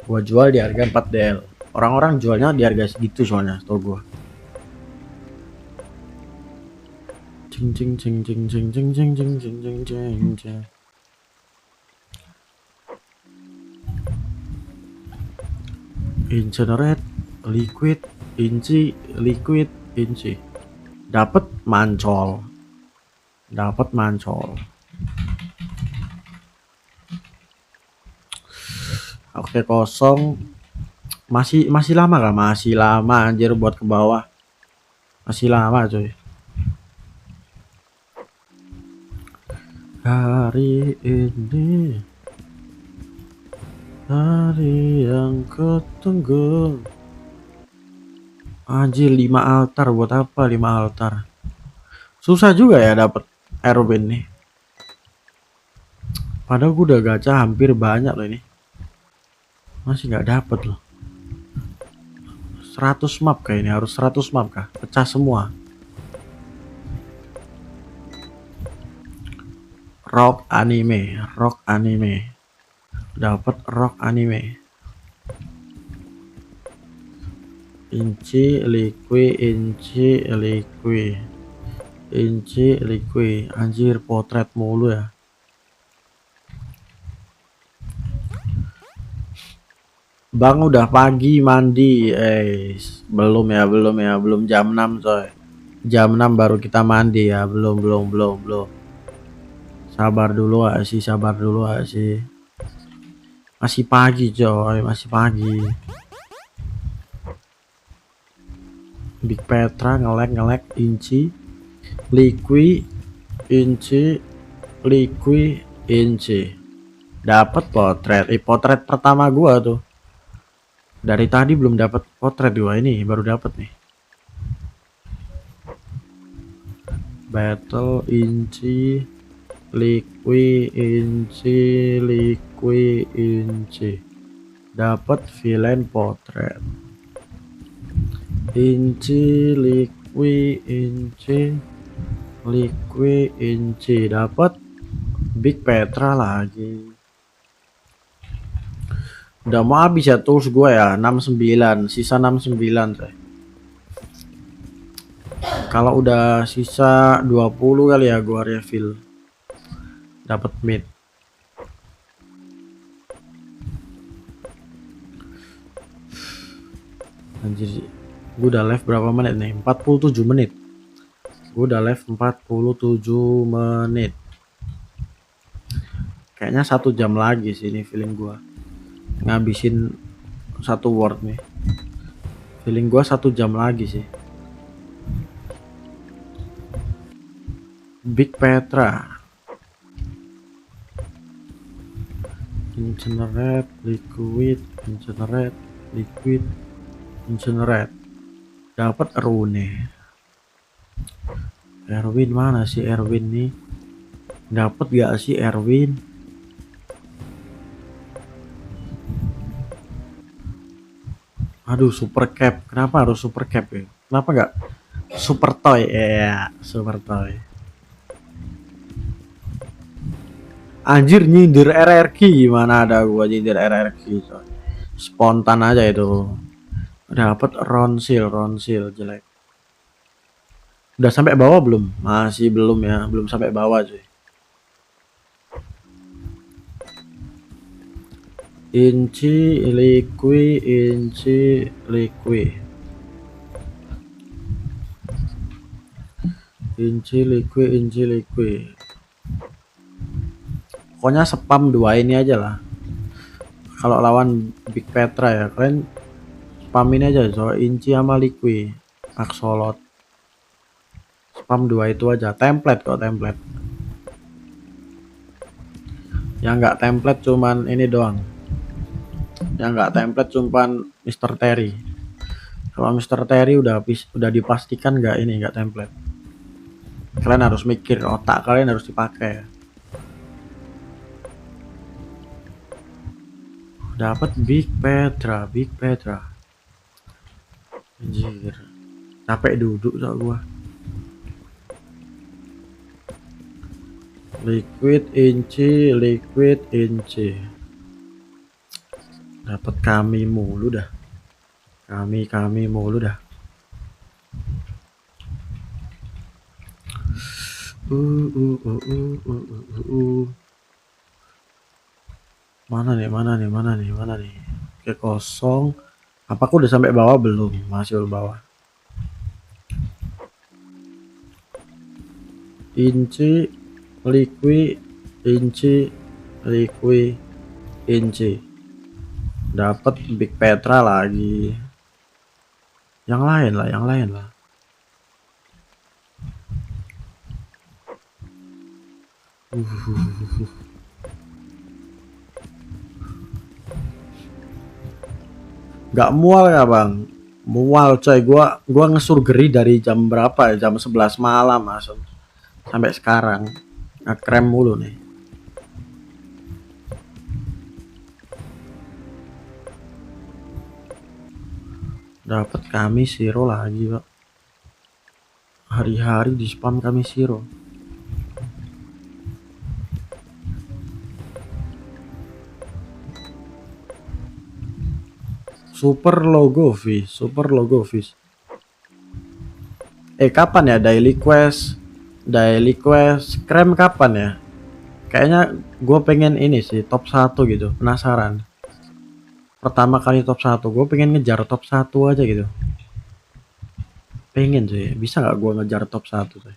Gua jual di harga 4 DL. Orang-orang jualnya di harga segitu soalnya, tau gua. Cing. Incinerate liquid inci, liquid inci. Dapat mancol, dapat mancol. Oke, kosong. Masih lama kah? Masih lama anjir buat ke bawah. Masih lama coy. Hari ini hari yang kutunggu. Anjir 5 altar, buat apa 5 altar? Susah juga ya dapat Erwin nih. Padahal gue udah gacha hampir banyak loh ini. Masih nggak dapet loh. 100 map kayak ini, harus 100 map kah? Pecah semua. Rock anime, rock anime. Dapat rock anime. Inci liquid, inci liquid, inci liquid. Anjir potret mulu ya. Bang udah pagi mandi. Belum ya, belum jam 6 coy. Jam 6 baru kita mandi ya. Belum. Sabar dulu sih. Masih pagi coy, masih pagi. Big Petra ngelek inci liquid, inci liquid, inci. Dapat potret. Potret pertama gua tuh. Dari tadi belum dapat potret gua, ini baru dapat nih. Battle inci liquid, inci liquid, inci. Dapat villain potret. Inci liquid, inci liquid, inci. Dapat Big Petra lagi. Udah mau habis ya tools gue ya, 69, sisa 69 coy. Kalau udah sisa 20 kali ya gua refill. Dapat mid. Anjir, gue udah live berapa menit nih? 47 menit. Gue udah live 47 menit. Kayaknya 1 jam lagi sih ini feeling gua. Ngabisin 1 word nih. Feeling gua 1 jam lagi sih. Big Petra. Incinerate, liquid, incinerate, liquid, incinerate. Dapat rune. Erwin mana sih Erwin nih? Dapat gak sih Erwin? Aduh, super cap. Kenapa harus super cap ya? Kenapa nggak super toy? Super toy. Anjir nyindir RRQ, gimana ada gua nyindir RRQ coy. Spontan aja itu. Dapat ronsil jelek. Udah sampai bawah belum? Masih belum ya, belum sampai bawah cuy. Inci liquid, inci liquid. Inci liquid, inci liquid. Pokoknya spam 2 ini aja lah. Kalau lawan Big Petra ya, kalian spamin aja soal inci sama liquid. Axolot. Spam 2 itu aja. Template kok, template. Yang nggak template cuman ini doang. Yang nggak template cuman Mr. Terry. Kalau Mr. Terry udah dipastikan nggak ini nggak template. Kalian harus mikir, otak kalian harus dipakai. Dapat Big Petra. Anjir. Capek duduk sok gua. Liquid inci, liquid inci. Dapat kami mulu dah. Kami mulu dah. Mana nih? Oke, kosong. Apa aku udah sampai bawah belum? Masih belum bawah. Inci, liqui, inci, liqui, inci. Dapat Big Petra lagi. Yang lain lah, yang lain lah. Gak mual ya bang? Mual coy, gua ngesurgeri dari jam berapa ya? Jam 11 malam langsung sampai sekarang. Ngekrem mulu nih. Dapat kami zero lagi pak. Hari-hari di spam kami zero. Super logo fish, super logo fish. Kapan ya daily quest? Daily quest krem kapan ya? Kayaknya gue pengen ini sih top 1 gitu. Penasaran. Pertama kali top 1, gue pengen ngejar top 1 aja gitu. Pengen sih, bisa nggak gue ngejar top 1 sih?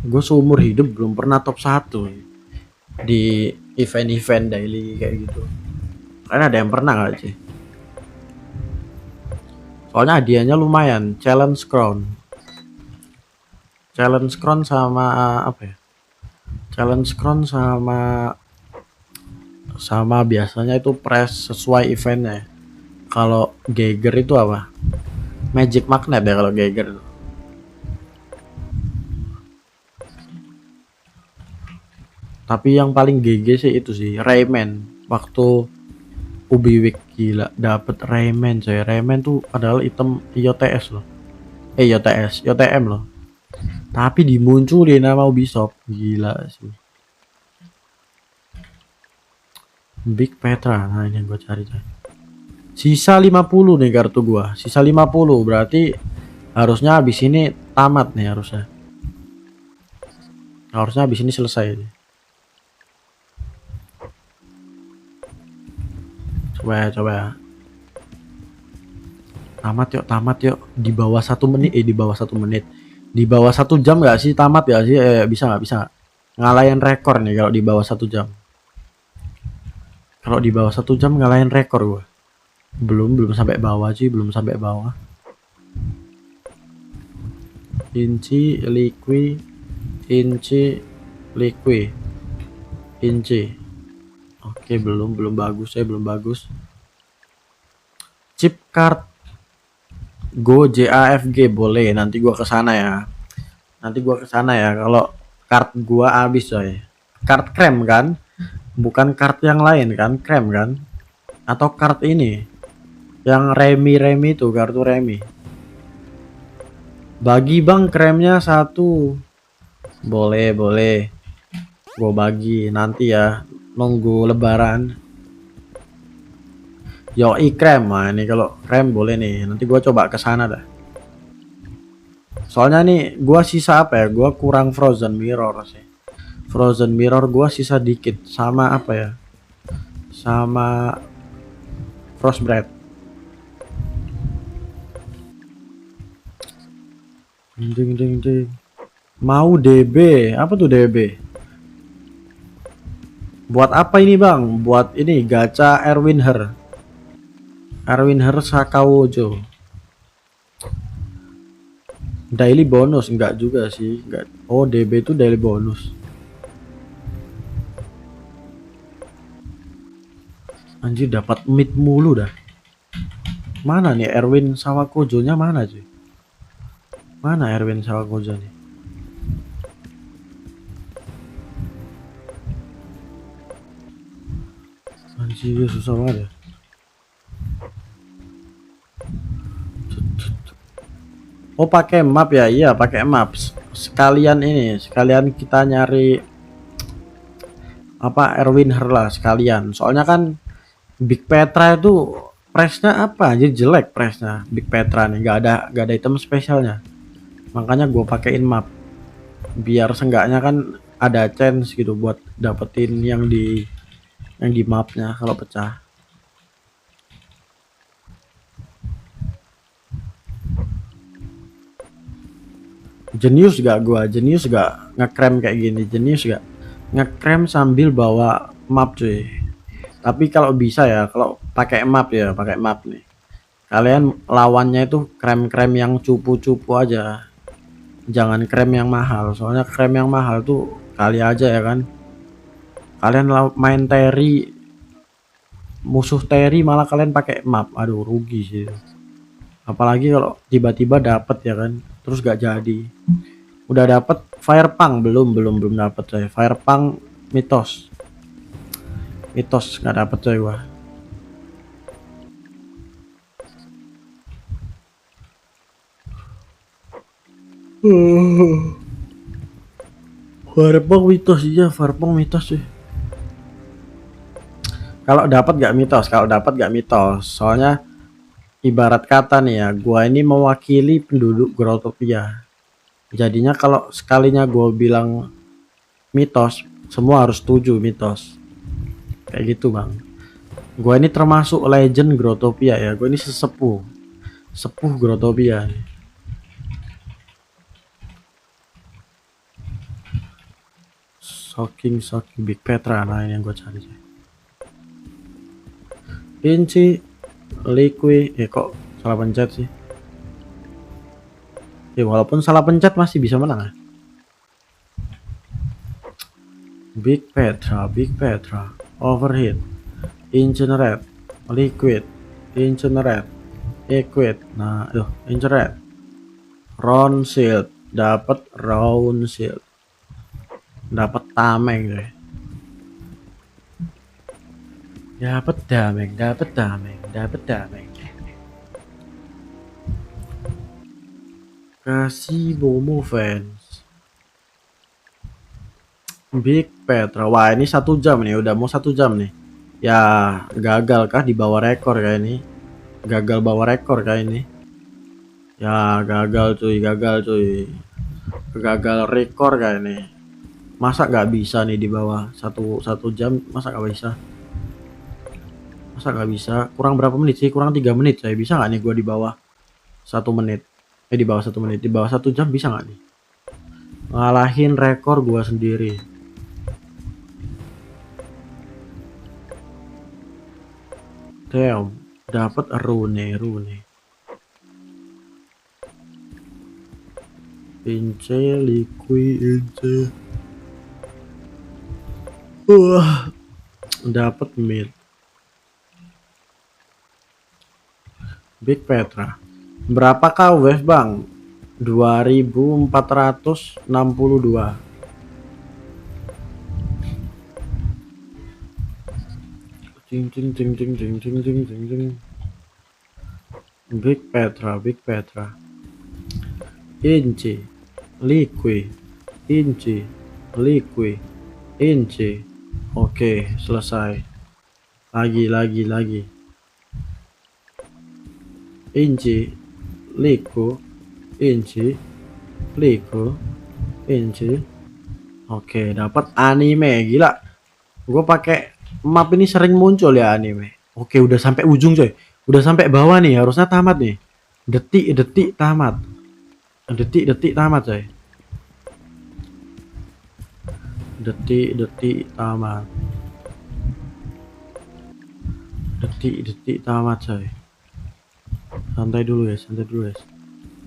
Gue seumur hidup belum pernah top 1 di event-event daily kayak gitu. Karena ada yang pernah nggak sih? Soalnya hadiahnya lumayan, challenge crown. Challenge crown sama apa ya? Challenge crown sama biasanya itu press sesuai eventnya. Kalau Geiger itu apa? Magic magnet ya kalau Geiger itu. Tapi yang paling GG sih itu sih Rayman. Waktu Ubiwik gila dapet Rayman coy. Rayman tuh adalah item IOTS loh. IOTS, IOTM loh. Tapi dimunculin nama Ubisoft. Gila sih. Big Petra. Nah ini yang gue cari coy. Sisa 50 nih kartu gua. Sisa 50 berarti harusnya habis ini tamat nih harusnya. Harusnya habis ini selesai nih. Coba. Tamat yuk. Di bawah 1 menit, di bawah 1 menit. Di bawah 1 jam nggak sih tamat ya sih? Bisa nggak? Ngalahin rekor nih kalau di bawah 1 jam. Kalau di bawah 1 jam ngalahin rekor gua. Belum sampai bawah sih, belum sampai bawah. Inci, liqui, inci, liqui, inci. Oke, belum bagus ya, belum bagus. Chip card Go JAFG boleh, nanti gua kesana ya. Kalau card gua habis coy. Card krem kan? Bukan card yang lain kan? Krem kan? Atau card ini yang remi itu, kartu remi. Bagi bang kremnya 1. Boleh. Gua bagi nanti ya, nunggu lebaran. Yoi krem, nah ini kalau krem boleh nih. Nanti gua coba ke sana dah. Soalnya nih gua sisa apa ya? Gua kurang frozen mirror sih. Frozen mirror gua sisa dikit sama apa ya? Sama frostbite. Ding. Mau DB. Apa tuh DB? Buat apa ini bang? Buat ini gacha Erwin Her Sakawojo. Daily bonus enggak juga sih, enggak. Oh, DB itu daily bonus. Anjir dapat mid mulu dah. Mana nih Erwin Sawakojo-nya mana cuy? Mana Erwin Sawakojo nih? Anjir susah banget ya. Oh pakai map ya, iya pakai map. Sekalian kita nyari apa Erwin Her lah sekalian. Soalnya kan Big Petra itu pressnya apa aja jelek pressnya Big Petra nih, nggak ada item spesialnya. Makanya gue pakein map biar seenggaknya kan ada chance gitu buat dapetin yang di mapnya kalau pecah. Jenius gak gua, jenius gak ngekrem kayak gini, jenius gak ngekrem sambil bawa map cuy. Tapi kalau bisa ya, kalau pakai map ya, pakai map nih. Kalian lawannya itu krem-krem yang cupu-cupu aja. Jangan krem yang mahal, soalnya krem yang mahal tuh kali aja ya kan. Kalian main Terry, musuh Terry malah kalian pakai map. Aduh, rugi sih. Apalagi kalau tiba-tiba dapet ya kan, terus gak jadi. Udah dapet Firepunk belum dapet saya. Firepunk mitos. Mitos nggak dapet coy gua. Firepunk mitos iya, Firepunk mitos sih. Kalau dapat gak mitos, kalau dapat gak mitos. Soalnya ibarat kata nih ya, gua ini mewakili penduduk Growtopia. Jadinya kalau sekalinya gua bilang mitos, semua harus setuju mitos. Kayak gitu, Bang. Gua ini termasuk legend Growtopia ya. Gua ini sesepuh. Sepuh Growtopia. Shocking Big Petra, nah ini yang gue cari. Inci Liquid, kok salah pencet sih. Walaupun salah pencet masih bisa menang ya. Big Petra, Overheat, Incinerate, Liquid, Incinerate, Liquid. Nah, Incinerate, Round Shield, dapat Round Shield, dapat tameng deh. Dapat dameng. Kasih Bomo fans. Big Petra. Wah, ini 1 jam nih, udah mau 1 jam nih. Ya, gagal kah di bawah rekor kayak ini? Gagal bawa rekor kayak ini. Ya, gagal cuy. Gagal rekor kayak ini. Masa nggak bisa nih di bawah satu jam? Masa nggak bisa? Kurang berapa menit sih? Kurang 3 menit saya. Bisa nggak nih gua di bawah 1 menit? Di bawah 1 menit, di bawah 1 jam bisa nggak nih? Ngalahin rekor gua sendiri. Damn, dapat rune. Ince Liquid Ince. Dapat mid. Big Petra. Berapa wave bang? 2462. Cing. Big Petra. Inci Liquid Inci. Oke, selesai. Lagi. Inci Liquid Inci. Oke, dapat anime. Gila. Gue pakai map ini sering muncul ya anime. Oke, udah sampai ujung coy. Udah sampai bawah nih, harusnya tamat nih. Detik tamat. Detik tamat coy. Detik tamat. Detik tamat coy. Santai dulu ya.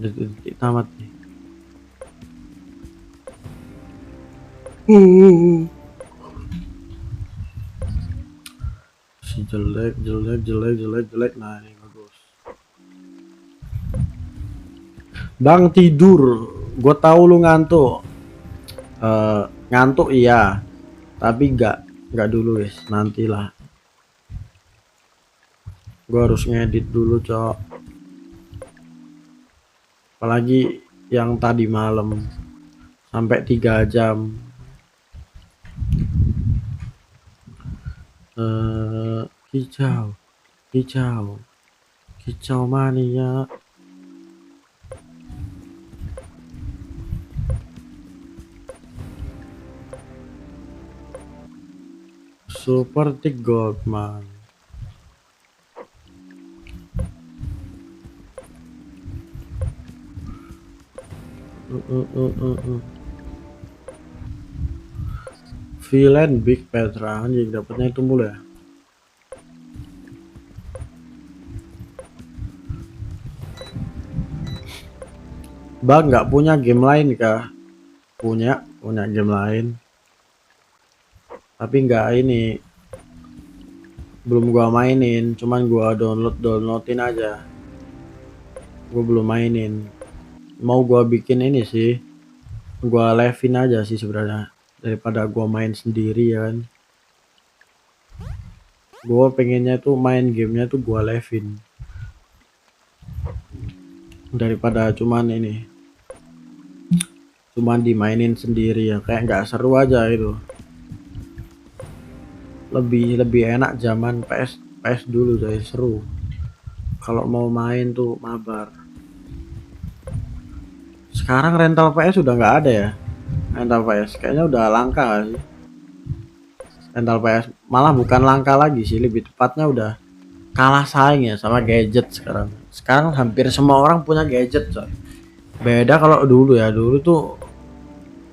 Detik tamat nih. Si jelek. Nah ini bagus. Bang tidur. Gue tahu lu ngantuk. Ngantuk iya. Tapi nggak dulu guys. Nantilah. Gue harus ngedit dulu cok. Apalagi yang tadi malam sampai 3 jam. Kicau mania. Seperti Goldman. Villain Big Petra anjing, dapatnya itu mulu ya. Bang nggak punya game lain kah? Punya game lain. Tapi nggak ini, belum gua mainin, cuman gua downloadin aja. Gua belum mainin. Mau gua bikin ini sih, gua live-in aja sih sebenarnya daripada gua main sendiri ya kan. Gua pengennya tuh main gamenya tuh gua live-in daripada cuman dimainin sendiri ya, kayak nggak seru aja itu. Lebih enak zaman PS dulu jadi seru. Kalau mau main tuh mabar. Sekarang rental PS udah nggak ada ya. Rental PS kayaknya udah langka gak sih? Rental PS malah bukan langka lagi sih, lebih tepatnya udah kalah saing ya sama gadget sekarang. Sekarang hampir semua orang punya gadget coy. Beda kalau dulu ya, dulu tuh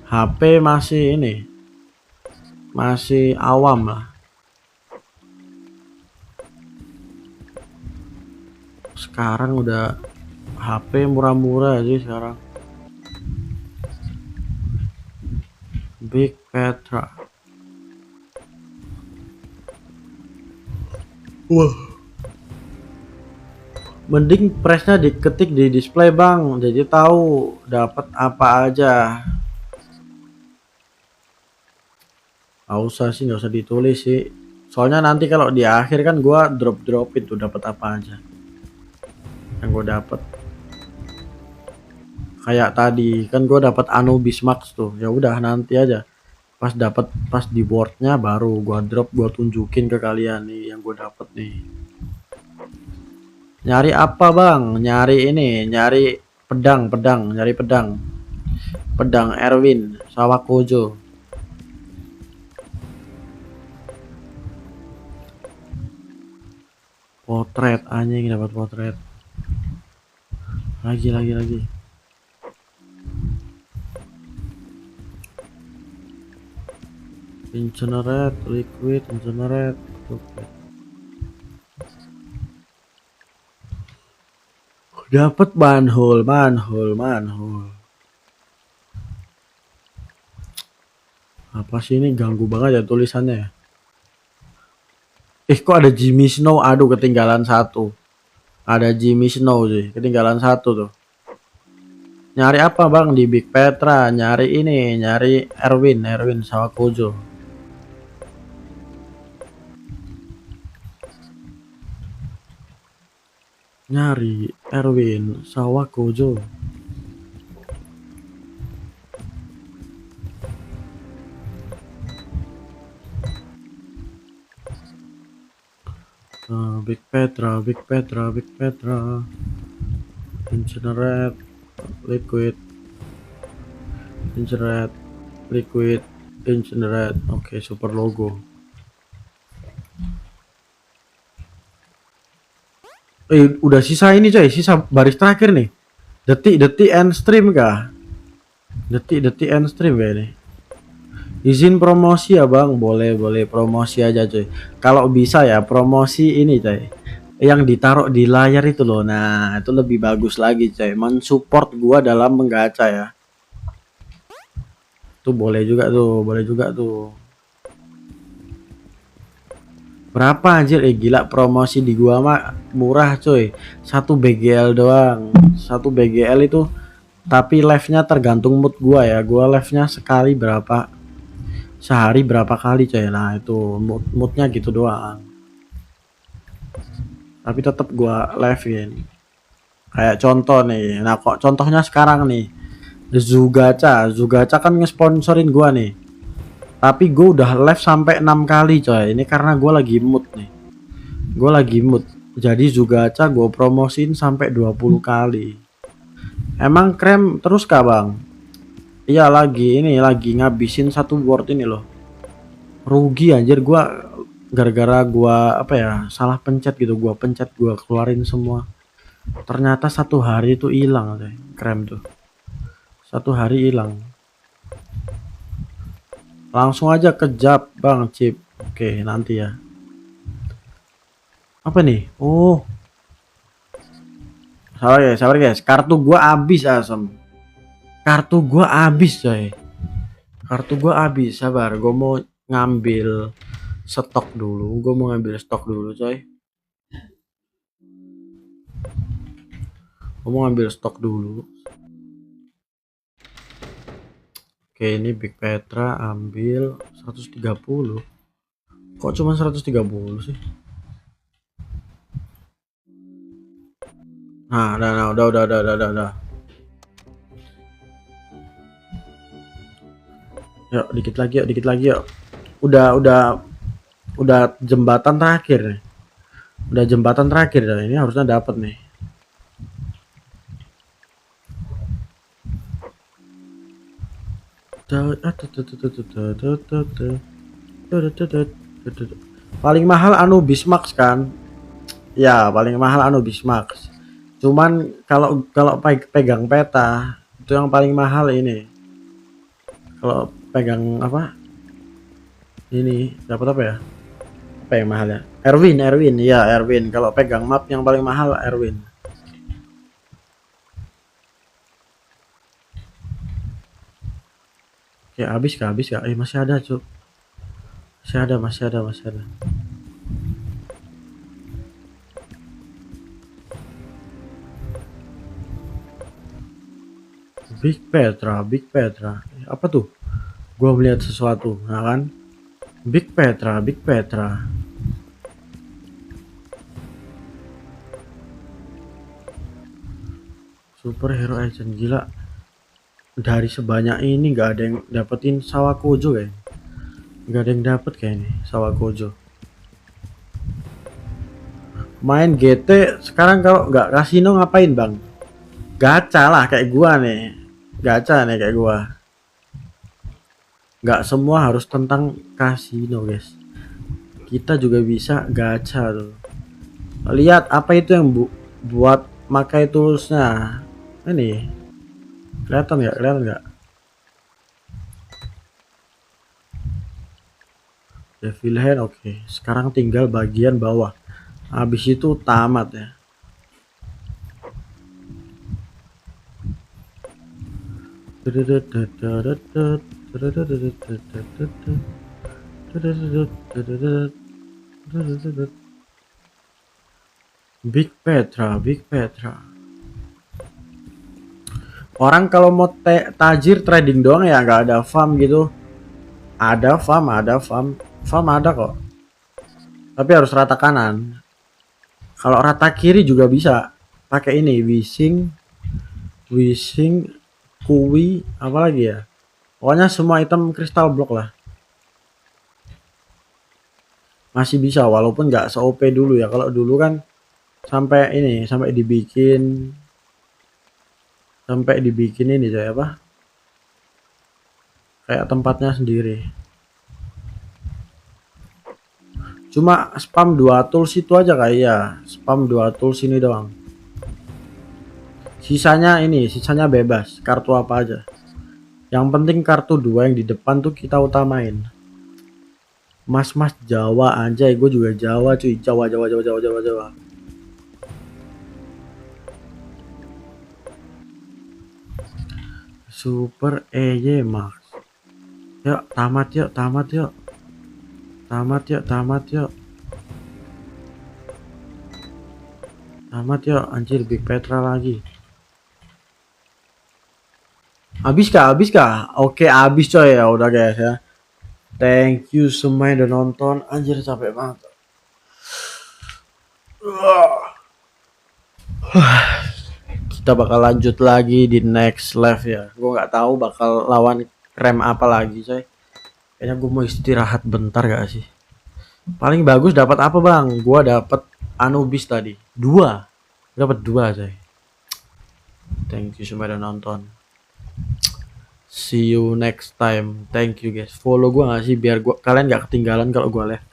HP masih awam lah. Sekarang udah HP murah-murah sih sekarang. Big Petra. Wah. Mending pressnya diketik di display bang, jadi tahu dapat apa aja. Gak usah sih, nggak usah ditulis sih. Soalnya nanti kalau di akhir kan gua dropin tuh dapat apa aja. Yang gue dapet kayak tadi kan gue dapat Anubis Max tuh, ya udah nanti aja pas di boardnya baru gue drop, gue tunjukin ke kalian nih yang gue dapet nih. Nyari apa bang? Nyari pedang Erwin Sawakojo. Potret anjing, dapat potret lagi. Incinerate, liquid, incinerate. Oke. Dapat manhole. Apa sih ini, ganggu banget ya tulisannya ya. Kok ada Jimmy Snow, aduh ketinggalan satu. Ada Jimmy Snow sih, ketinggalan satu tuh. Nyari apa bang di Big Petra? Nyari Erwin Sawakojo. Nyari Erwin Sawakojo. Big Petra. Incinerate, liquid, incinerate. Oke, super logo. Udah sisa ini coy, sisa baris terakhir nih. Detik end stream kah? Detik end stream ya ini. Izin promosi ya bang, boleh promosi aja coy. Kalau bisa ya promosi ini coy, yang ditaruh di layar itu loh. Nah itu lebih bagus lagi coy, mensupport gua dalam menggacha ya. Tuh boleh juga tuh. Berapa anjir? Gila, promosi di gua mah murah coy. 1 BGL doang. 1 BGL itu, tapi live-nya tergantung mood gua ya. Gua live-nya sehari berapa kali coy. Nah itu moodnya gitu doang, tapi tetap gua live-in. Kayak contoh nih, nah kok contohnya sekarang nih Zugacha kan ngesponsorin gua nih, tapi gua udah live sampai 6 kali coy. Ini karena gua lagi mood nih, jadi Zugacha gua promosin sampai 20 kali. Emang krem terus kah bang? Iya lagi ngabisin satu board ini loh. Rugi anjir gua, gara-gara gua apa ya, salah pencet gitu. Gua keluarin semua. Ternyata 1 hari itu hilang deh krem tuh. 1 hari hilang. Langsung aja kejap Bang Cip. Oke, nanti ya. Apa nih? Oh, sabar guys. Kartu gua habis asem. Kartu gua habis coy. Kartu gua habis. Sabar, gua mau ngambil stok dulu. Coy. Gua mau ngambil stok dulu. Oke, ini Big Petra ambil 130. Kok cuma 130 sih? Nah, udah. Yuk, dikit lagi yuk. Udah jembatan terakhir nih. Udah jembatan terakhir dah. Ini harusnya dapat nih. Paling mahal Anubis Max kan? Ya, paling mahal Anubis Max. Cuman kalau pegang peta itu yang paling mahal ini. Kalau pegang apa? Ini dapat apa ya? Apa yang mahal ya? Erwin. Ya, Erwin. Kalau pegang map yang paling mahal Erwin. Ya, habis kah? Masih ada, Cuk. Masih ada. Big Petra. Apa tuh? Gua melihat sesuatu, nah kan? Big Petra. Superhero agent, gila. Dari sebanyak ini nggak ada yang dapetin Sawakojo kayak. Nggak ada yang dapet kayak ini Sawakojo. Main GT sekarang kalau nggak kasino ngapain bang? Gacha lah kayak gua nih. Gacha nih kayak gua. Nggak semua harus tentang kasino guys. Kita juga bisa gacha tuh. Lihat apa itu yang buat makai toolsnya. Ini kelihatan nggak? Devil Hand, oke. Sekarang tinggal bagian bawah. Habis itu tamat ya. Big Petra. Orang kalau mau tajir trading doang ya, nggak ada farm gitu. Ada farm ada kok. Tapi harus rata kanan. Kalau rata kiri juga bisa. Pakai ini wishing, kuwi, apalagi ya. Pokoknya semua item kristal block lah. Masih bisa walaupun nggak se-OP dulu ya. Kalau dulu kan sampai dibikin ini saya apa? Kayak tempatnya sendiri. Cuma spam 2 tools itu aja kayak ya. Spam 2 tools ini doang. Sisanya bebas. Kartu apa aja. Yang penting kartu 2 yang di depan tuh kita utamain. Mas Jawa aja, gue juga Jawa cuy. Jawa. Super EY Max. Yuk, tamat yuk. Anjir, Big Petra lagi. Habis kah? Oke, habis coy ya. Udah guys ya. Thank you semua yang udah nonton. Anjir, capek banget. Kita bakal lanjut lagi di next live ya. Gue nggak tahu bakal lawan rem apa lagi coy. Kayaknya gue mau istirahat bentar gak sih. Paling bagus dapat apa bang? Gue dapat Anubis tadi. 2. Dapat 2 coy. Thank you semua yang udah nonton. See you next time. Thank you guys. Follow gue gak sih biar kalian gak ketinggalan kalau gue live.